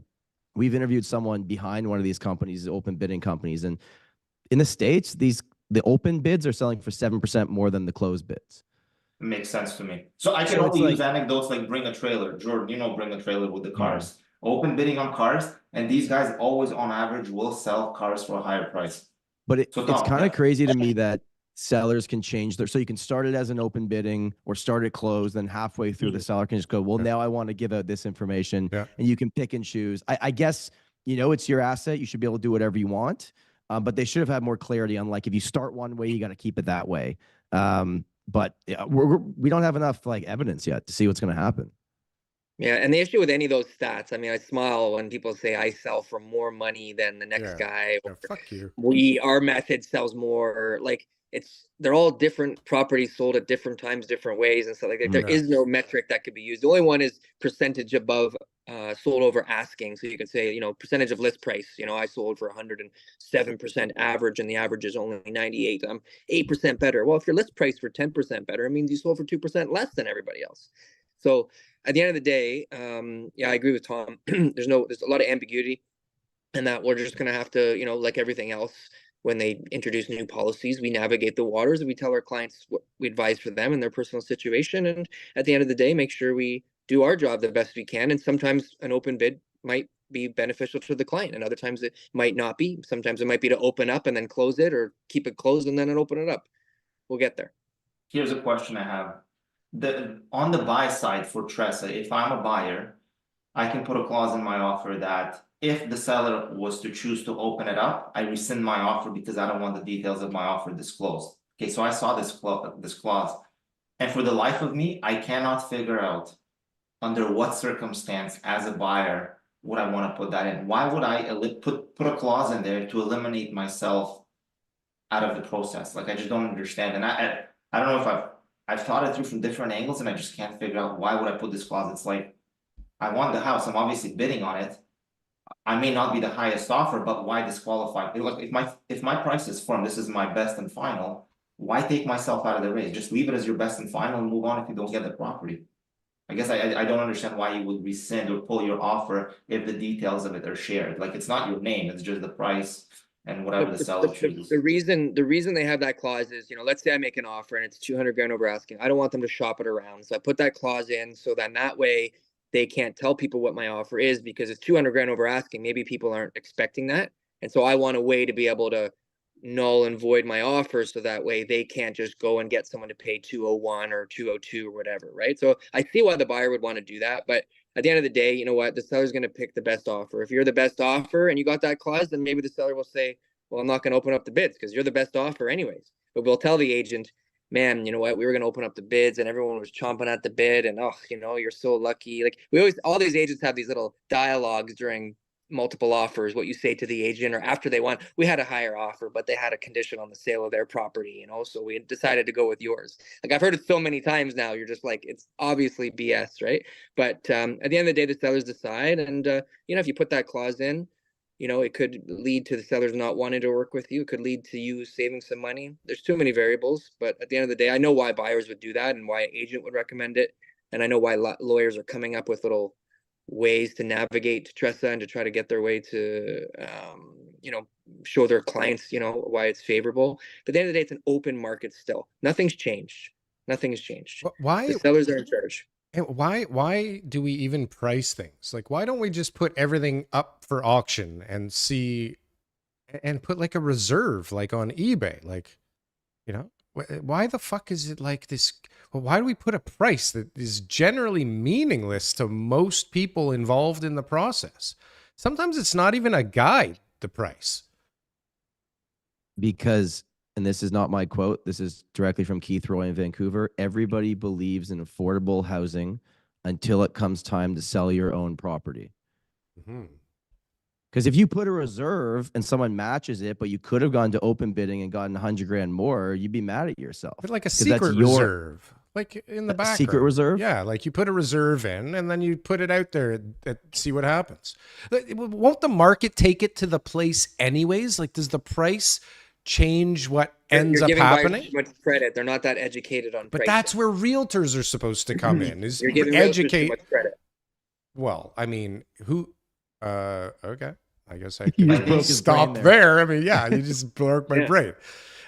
we've interviewed someone behind one of these companies, open bidding companies. And in the States, the open bids are selling for 7% more than the closed bids. Makes sense to me. So I can only use anecdotes like bring a trailer. Jordan, you know, bring a trailer with the cars. Open bidding on cars, and these guys always on average will sell cars for a higher price. But it's kind of crazy to me that sellers can change so you can start it as an open bidding or start it closed, then halfway through the seller can just go, well, now I want to give out this information, and you can pick and choose. I guess, you know, it's your asset. You should be able to do whatever you want. But they should have had more clarity on, like, if you start one way, you got to keep it that way. But we don't have enough like evidence yet to see what's going to happen. Yeah, and the issue with any of those stats, I mean, I smile when people say I sell for more money than the next guy. Or fuck you. Our method sells more. Like, they're all different properties sold at different times, different ways, and stuff like that. There is no metric that could be used. The only one is percentage above sold over asking. So you could say, you know, percentage of list price. You know, I sold for 107% average, and the average is only 98. I'm 8% better. Well, if your list price were 10% better, it means you sold for 2% less than everybody else. So at the end of the day, yeah, I agree with Tom. There's a lot of ambiguity, and that we're just going to have to, you know, like everything else, when they introduce new policies, we navigate the waters and we tell our clients what we advise for them in their personal situation. And at the end of the day, make sure we do our job the best we can. And sometimes an open bid might be beneficial to the client, and other times it might not be. Sometimes it might be to open up and then close it, or keep it closed and then open it up. We'll get there. Here's a question I have. On the buy side for Tressa, if I'm a buyer, I can put a clause in my offer that if the seller was to choose to open it up, I rescind my offer because I don't want the details of my offer disclosed. Okay, so I saw this clause, and for the life of me, I cannot figure out under what circumstance as a buyer would I want to put that in. Why would I put a clause in there to eliminate myself out of the process? Like, I just don't understand. And I don't know if I've thought it through from different angles, and I just can't figure out why would I put this clause. It's like, I want the house, I'm obviously bidding on it. I may not be the highest offer, but why disqualify? Like, if my price is firm, this is my best and final, why take myself out of the race? Just leave it as your best and final and move on if you don't get the property. I guess I don't understand why you would rescind or pull your offer if the details of it are shared. Like, it's not your name, it's just the price and whatever the seller chooses. The reason they have that clause is, you know, let's say I make an offer and it's 200 grand over asking. I don't want them to shop it around. So I put that clause in, so then that way they can't tell people what my offer is, because it's 200 grand over asking. Maybe people aren't expecting that. And so I want a way to be able to null and void my offer, so that way they can't just go and get someone to pay 201 or 202 or whatever, right? So I see why the buyer would want to do that, but at the end of the day, you know what, the seller's going to pick the best offer. If you're the best offer and you got that clause, then maybe the seller will say, well, I'm not going to open up the bids because you're the best offer anyways. But we'll tell the agent, man, you know what, we were going to open up the bids and everyone was chomping at the bid, and oh, you know, you're so lucky. Like, all these agents have these little dialogues during multiple offers, what you say to the agent, or after they won, we had a higher offer, but they had a condition on the sale of their property, you know, so we decided to go with yours. Like, I've heard it so many times now, you're just like, it's obviously BS, right? But at the end of the day, the sellers decide. And, you know, if you put that clause in, you know, it could lead to the sellers not wanting to work with you. It could lead to you saving some money. There's too many variables, but at the end of the day, I know why buyers would do that and why an agent would recommend it. And I know why lawyers are coming up with little ways to navigate Tressa and to try to get their way to, you know, show their clients, you know, why it's favorable. But at the end of the day, it's an open market still. Nothing's changed. Nothing has changed. Why? The sellers are in charge. And why do we even price things? Like, why don't we just put everything up for auction and see, and put like a reserve, like on eBay, like, you know, Why the fuck is it like this? Well, why do we put a price that is generally meaningless to most people involved in the process? Sometimes it's not even a guide, the price. Because, and this is not my quote, this is directly from Keith Roy in Vancouver, everybody believes in affordable housing until it comes time to sell your own property. Mm-hmm. Because if you put a reserve and someone matches it, but you could have gone to open bidding and gotten 100 grand more, you'd be mad at yourself. But like a 'Cause that's secret your- reserve, like in the A background. secret reserve? Yeah, like you put a reserve in and then you put it out there and see what happens. Won't the market take it to the place anyways? Like, does the price change what ends You're up giving buyers happening? too much credit. They're not that educated on But pricing. that's where realtors are supposed to come in, is You're giving realtors too educate. much credit. Well, I mean, okay. I guess I You can just broke his stop brain there. I mean, yeah, you just broke my Yeah. brain.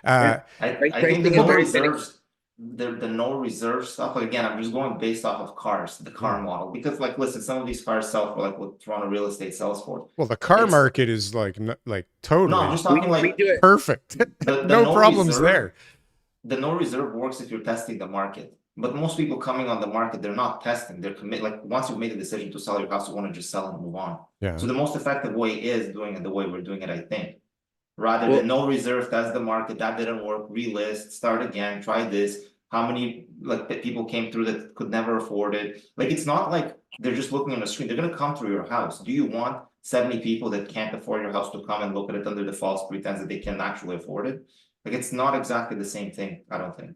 Yeah. I Right, think the pricing is no very reserves, the no reserve stuff. Like again, I'm just going based off of cars, the car model, because like listen, some of these cars sell for like what Toronto real estate sells for. Well, the car It's- market is like totally No, I'm just We, talking we like do it. perfect. the No no problems reserve- there. the no reserve works if you're testing the market. But most people coming on the market, they're not testing. They're commit. Like once you've made a decision to sell your house, you want to just sell and move on. Yeah. So the most effective way is doing it the way we're doing it, I think. Rather Well- than no reserve, test the market, that didn't work, relist, start again, try this. How many like people came through that could never afford it? Like it's not like they're just looking on the screen, they're gonna come through your house. Do you want 70 people that can't afford your house to come and look at it under the false pretense that they can actually afford it? Like it's not exactly the same thing, I don't think.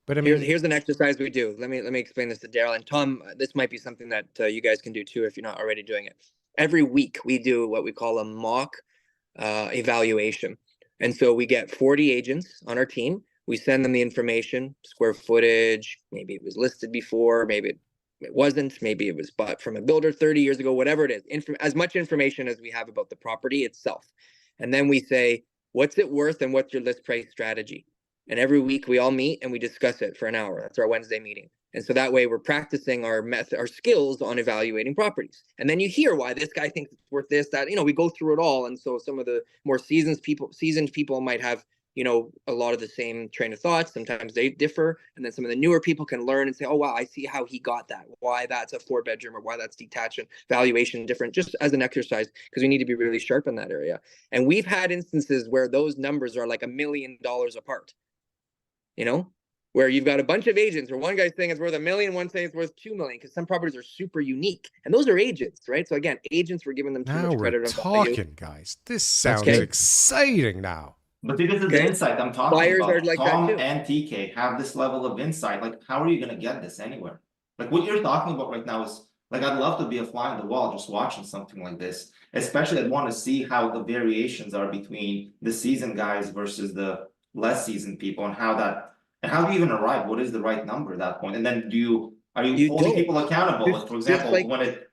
But I mean, Here's an exercise we do. Let me explain this to Darryl and Tom. This might be something that you guys can do too if you're not already doing it. Every week we do what we call a mock evaluation, and so we get 40 agents on our team. We send them the information, square footage. Maybe it was listed before. Maybe it wasn't. Maybe it was bought from a builder 30 years ago. Whatever it is, as much information as we have about the property itself, and then we say, what's it worth and what's your list price strategy? And every week we all meet and we discuss it for an hour. That's our Wednesday meeting. And so that way we're practicing our skills on evaluating properties. And then you hear why this guy thinks it's worth this, that, we go through it all. And so some of the more seasoned people might have, a lot of the same train of thoughts. Sometimes they differ. And then some of the newer people can learn and say, oh, wow, I see how he got that. Why that's a 4-bedroom or why that's detached and valuation different, just as an exercise, because we need to be really sharp in that area. And we've had instances where those numbers are like $1 million apart. Where you've got a bunch of agents where one guy's saying it's worth $1 million, one saying it's worth $2 million, because some properties are super unique. And those are agents, right? So again, agents were giving them too now much we're credit on value. talking, guys. This sounds Okay. exciting now. But this is the Okay. insight I'm talking Buyers about. are like that Tom too. and TK have this level of insight. Like, how are you gonna get this anywhere? Like what you're talking about right now is like I'd love to be a fly on the wall just watching something like this. Especially I'd want to see how the variations are between the seasoned guys versus the less seasoned people and how do you even arrive? What is the right number at that point? And then are you holding don't. people accountable? Just- Like for just example, like- when it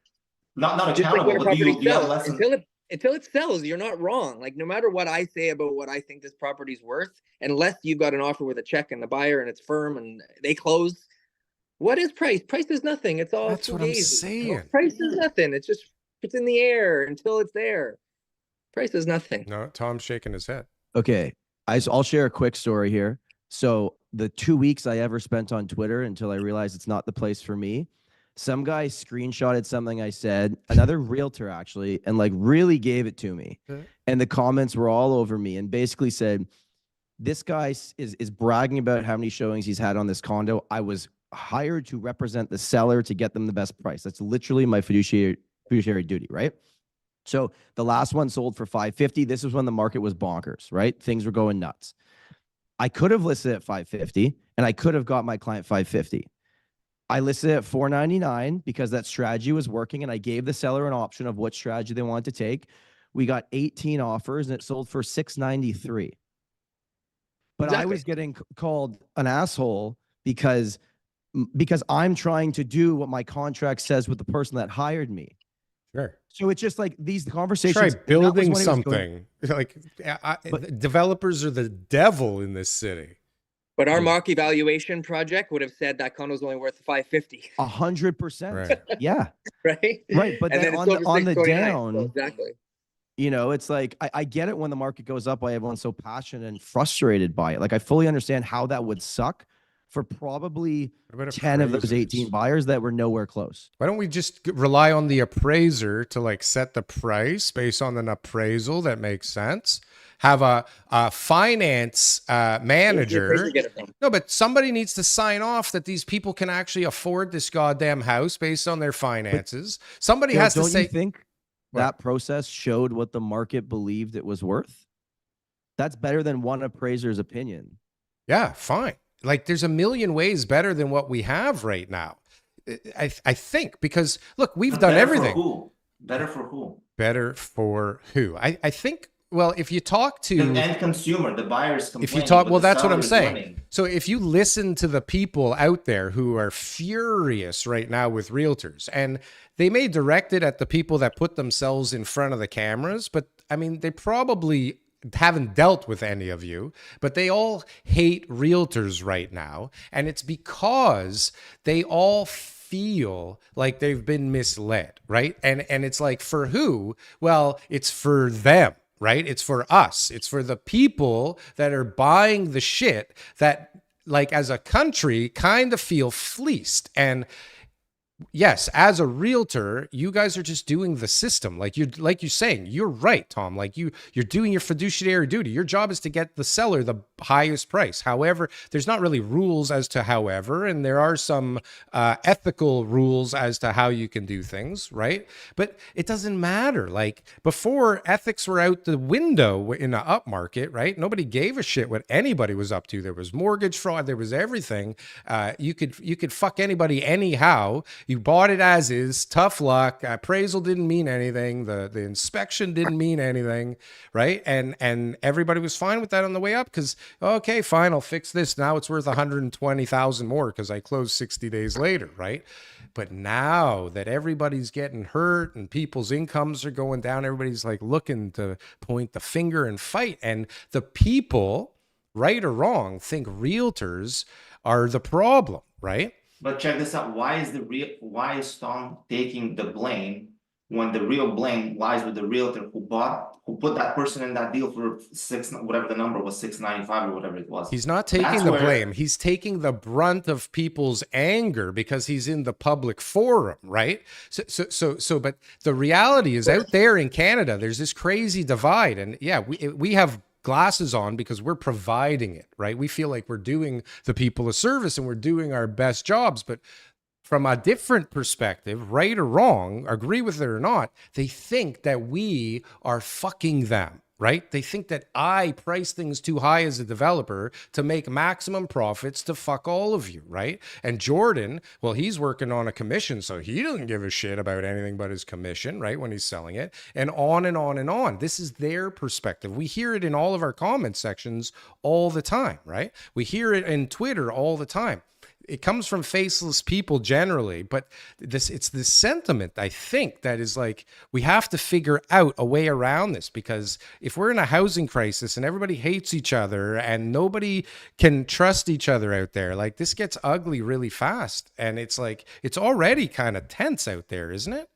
not Just like accountable, when a but do property you have sells, lessons? until it sells, you're not wrong. Like no matter what I say about what I think this property's worth, unless you've got an offer with a check and the buyer and it's firm and they close, what is price? Price is nothing. It's all That's what I'm fugazi, saying. Price is nothing. It's in the air until it's there. Price is nothing. No, Tom's shaking his head. Okay. I'll share a quick story here. So the 2 weeks I ever spent on Twitter until I realized it's not the place for me, some guy screenshotted something I said, another realtor actually, and like really gave it to me. Okay. And the comments were all over me and basically said, this guy is bragging about how many showings he's had on this condo. I was hired to represent the seller to get them the best price. That's literally my fiduciary duty, right? So the last one sold for $550. This was when the market was bonkers, right? Things were going nuts. I could have listed at $550 and I could have got my client $550. I listed at $499 because that strategy was working and I gave the seller an option of what strategy they wanted to take. We got 18 offers and it sold for $693. But I was getting called an asshole because I'm trying to do what my contract says with the person that hired me. Sure. So it's just like these conversations. Try that was building when it was going- something. Like developers are the devil in this city. But our mock evaluation project would have said that condo's only worth $550, 100%. Right. Yeah. right? Right. But And then it on sold the for on the $629. down, So exactly. You know, it's like, I get it when the market goes up, why everyone's so passionate and frustrated by it. Like, I fully understand how that would suck for probably What about 10 of those 18 appraisers? buyers that were nowhere close. Why don't we just rely on the appraiser to like set the price based on an appraisal that makes sense? Have a finance Where's the manager. appraiser get it from? No, but somebody needs to sign off that these people can actually afford this goddamn house based on their finances. Somebody Daryl, has to don't say, you think What? that process showed what the market believed it was worth? That's better than one appraiser's opinion. yeah, fine. Like there's a million ways better than what we have right now. I think because look, we've But done better everything. For who? Better for who? Better for who? I think, well, if you talk The to end consumer, the buyers complaining. if you talk, but well, the that's what I'm seller's saying. winning. So if you listen to the people out there who are furious right now with realtors, and they may direct it at the people that put themselves in front of the cameras, but I mean, they probably haven't dealt with any of you, but they all hate realtors right now. And it's because they all feel like they've been misled, right? And it's like, for who? Well, it's for them, right? It's for us. It's for the people that are buying the shit that, like, as a country, kind of feel fleeced. And yes, as a realtor, you guys are just doing the system. Like you're saying, you're right, Tom. Like you're doing your fiduciary duty. Your job is to get the seller the highest price. However, there's not really rules as to however, and there are some ethical rules as to how you can do things, right? But it doesn't matter. Like before, ethics were out the window in an up market, right? Nobody gave a shit what anybody was up to. There was mortgage fraud. There was everything. You could fuck anybody anyhow. You bought it as is, tough luck. Appraisal didn't mean anything. The inspection didn't mean anything, right? And everybody was fine with that on the way up because, okay, fine, I'll fix this. Now it's worth 120,000 more because I closed 60 days later, right? But now that everybody's getting hurt and people's incomes are going down, everybody's like looking to point the finger and fight. And the people, right or wrong, think realtors are the problem, right? But check this out. Why is Tom taking the blame when the real blame lies with the realtor who put that person in that deal for whatever the number was, 695 or whatever it was. He's not taking That's the where- blame. He's taking the brunt of people's anger because he's in the public forum, right? So, but the reality is out there in Canada, there's this crazy divide. And yeah, we have glasses on because we're providing it, right? We feel like we're doing the people a service and we're doing our best jobs. But from a different perspective, right or wrong, agree with it or not, they think that we are fucking them, right? They think that I price things too high as a developer to make maximum profits to fuck all of you, right? And Jordan, well, he's working on a commission, so he doesn't give a shit about anything but his commission, right? When he's selling it, and on and on and on. This is their perspective. We hear it in all of our comment sections all the time, right? We hear it in Twitter all the time. It comes from faceless people generally, but it's this sentiment, I think, that is like, we have to figure out a way around this, because if we're in a housing crisis and everybody hates each other and nobody can trust each other out there, like this gets ugly really fast. And it's like, it's already kind of tense out there, isn't it?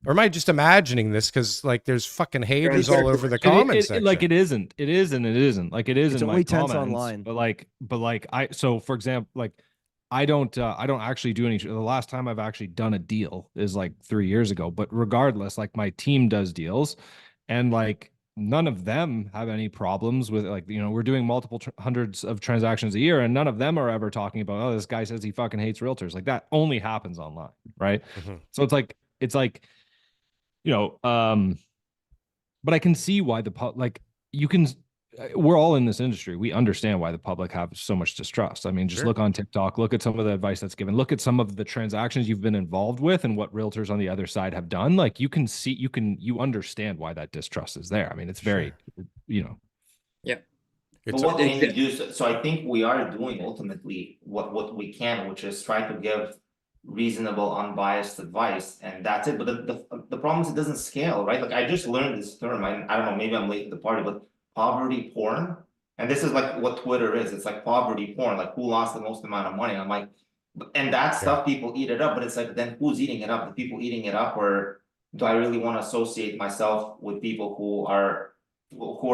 Or am I just imagining this? Because like there's fucking haters all over the comments section. Like it isn't. It is and it isn't. Like it is It's in only my tense comments. online. But like so for example, like I don't actually do any. The last time I've actually done a deal is like 3 years ago. But regardless, like my team does deals, and like none of them have any problems with, like, you know, we're doing multiple hundreds of transactions a year, and none of them are ever talking about, oh, this guy says he fucking hates realtors. Like that only happens online, right? So it's like, you know, but I can see why we're all in this industry. We understand why the public have so much distrust. I mean, just look on TikTok, look at some of the advice that's given, look at some of the transactions you've been involved with and what realtors on the other side have done. Like you can see, you understand why that distrust is there. I mean, it's very, you know. Yeah. But what can you do? So I think we are doing ultimately what we can, which is try to give reasonable, unbiased advice, and that's it. But the problem is it doesn't scale, right? Like I just learned this term. I don't know, maybe I'm late to the party, but poverty porn. And this is like what Twitter is. It's like poverty porn, like who lost the most amount of money. I'm like, and that stuff, people eat it up, but it's like, then who's eating it up? The people eating it up are do I really want to associate myself with people who are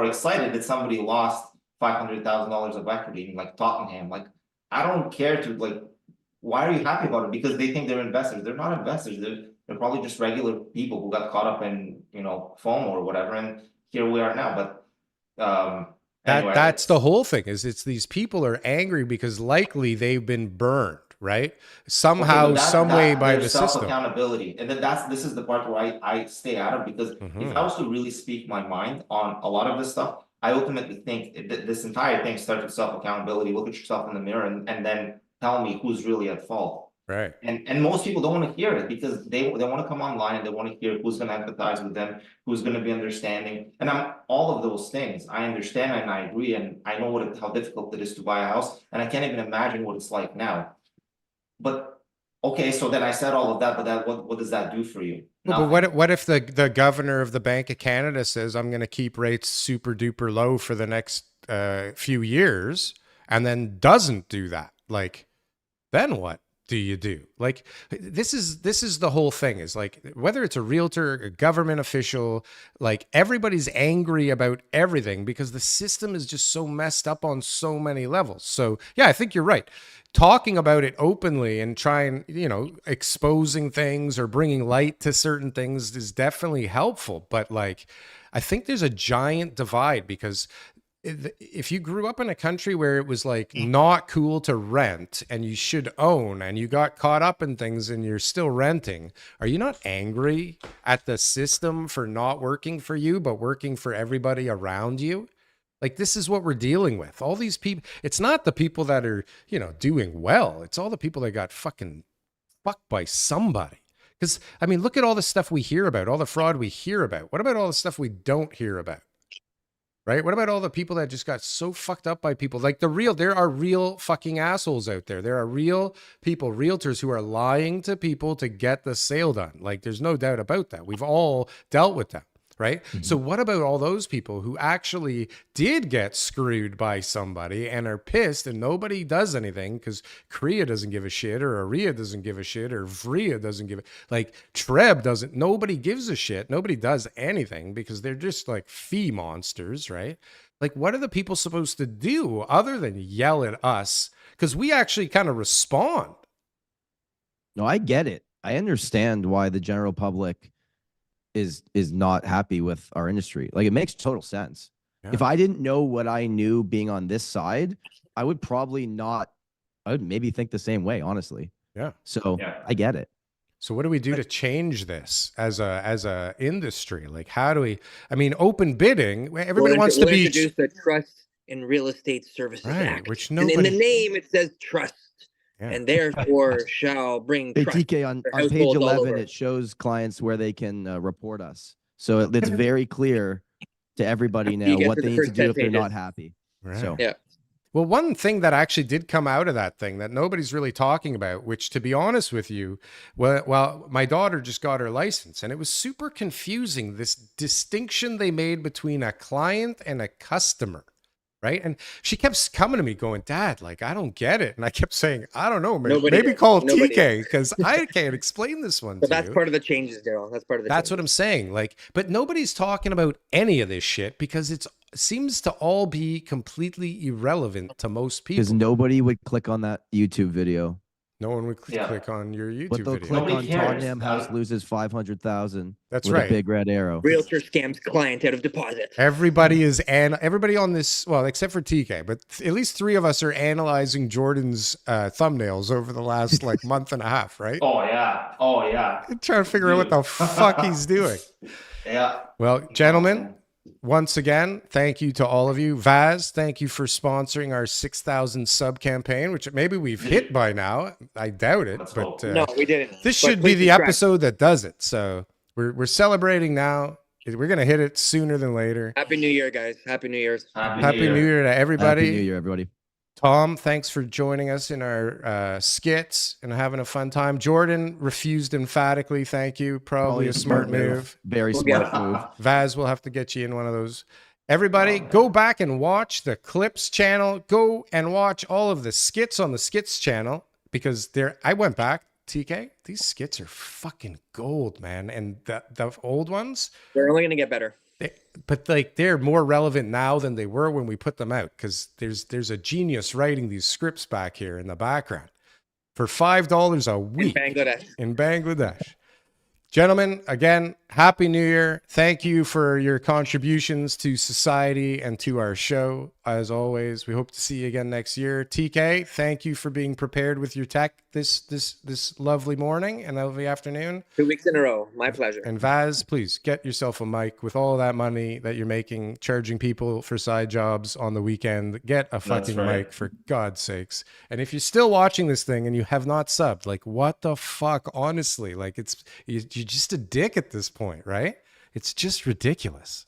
excited that somebody lost $500,000 of equity in like Tottenham? Like, I don't care to like, why are you happy about it? Because they think they're investors. They're not investors. They're probably just regular people who got caught up in, FOMO or whatever. And here we are now. But anyway, That's the whole thing, is it's these people are angry because likely they've been burned, right? Somehow, okay, but some way by there's the system. self-accountability. And then this is the part where I stay out of, because if I was to really speak my mind on a lot of this stuff, I ultimately think this entire thing starts with self-accountability. Look at yourself in the mirror and then tell me who's really at fault. Right. And most people don't want to hear it because they want to come online and they want to hear who's going to empathize with them, who's going to be understanding. And I'm all of those things. I understand and I agree, and I know how difficult it is to buy a house, and I can't even imagine what it's like now. But okay, so then I said all of that, but what does that do for you? Well, but what if the governor of the Bank of Canada says, I'm going to keep rates super duper low for the next few years, and then doesn't do that? Like, then what do you do? Like, this is the whole thing, is like, whether it's a realtor, a government official, like, everybody's angry about everything because the system is just so messed up on so many levels. So yeah, I think you're right. Talking about it openly and trying, exposing things or bringing light to certain things is definitely helpful. But like, I think there's a giant divide, because if you grew up in a country where it was like not cool to rent and you should own, and you got caught up in things and you're still renting, are you not angry at the system for not working for you, but working for everybody around you? Like, this is what we're dealing with. All these people, it's not the people that are, doing well. It's all the people that got fucking fucked by somebody. Because, I mean, look at all the stuff we hear about, all the fraud we hear about. What about all the stuff we don't hear about? Right? What about all the people that just got so fucked up by people? Like, there are real fucking assholes out there. There are real people, realtors, who are lying to people to get the sale done. Like, there's no doubt about that. We've all dealt with them. Right? Mm-hmm. So what about all those people who actually did get screwed by somebody and are pissed, and nobody does anything because CREA doesn't give a shit, or AREA doesn't give a shit, or VRIA doesn't give it, like TREB doesn't, nobody gives a shit. Nobody does anything because they're just like fee monsters, right? Like, what are the people supposed to do other than yell at us? Because we actually kind of respond. No, I get it. I understand why the general public is not happy with our industry. Like, it makes total sense. Yeah. If I didn't know what I knew being on this side, I would probably not, I would maybe think the same way, honestly. Yeah. So I get it. So what do we do to change this as a industry? Like, how do we, I mean, open bidding, everybody wants to be introduce the Trust in Real Estate Services Act, which nobody, and in the name it says trust. Yeah. And therefore shall bring trust. Hey, TK, on page 11, it shows clients where they can report us. So it's very clear to everybody now what they need to do if they're not happy. Right. So yeah. Well, one thing that actually did come out of that thing that nobody's really talking about, which, to be honest with you, well, my daughter just got her license, and it was super confusing, this distinction they made between a client and a customer. Right. And she kept coming to me going, Dad, like, I don't get it. And I kept saying, I don't know, maybe call TK, because I can't explain this one. But that's part of the changes, Darryl. That's part of the That's what I'm saying. Like, but nobody's talking about any of this shit because it seems to all be completely irrelevant to most people. Because nobody would click on that YouTube video. No one would click on your YouTube but they'll video. click on Tottenham House loses 500,000. That's with right. A big red arrow. Realtor scams client out of deposits. Everybody on this, well, except for TK, but at least three of us are analyzing Jordan's thumbnails over the last like month and a half, right? Oh yeah. Trying to figure out what the fuck he's doing. Yeah. Well, gentlemen, once again, thank you to all of you. Vaz, thank you for sponsoring our 6,000 sub campaign, which maybe we've hit by now. I doubt it, but no, we didn't. This should be the episode that does it. So we're celebrating now. We're gonna hit it sooner than later. Happy New Year, guys! Happy New Year's! Happy New Year to everybody! Happy New Year, everybody! Tom, thanks for joining us in our skits and having a fun time. Jordan refused emphatically. Thank you. Probably a smart move. Very smart move. Vaz, we'll have to get you in one of those. Everybody, go back and watch the Clips channel. Go and watch all of the skits on the Skits channel, because I went back TK, these skits are fucking gold, man. And the old ones, They're only gonna get better. but like they're more relevant now than they were when we put them out, because there's a genius writing these scripts back here in the background for $5 a week in Bangladesh. Gentlemen, again, Happy New Year. Thank you for your contributions to society and to our show. As always, we hope to see you again next year. TK, thank you for being prepared with your tech this lovely morning and lovely afternoon. 2 weeks in a row. My pleasure. And Vaz, please get yourself a mic. With all that money that you're making, charging people for side jobs on the weekend, get a fucking mic for God's sakes. And if you're still watching this thing and you have not subbed, like, what the fuck? Honestly, like, you're just a dick at this point, right? It's just ridiculous.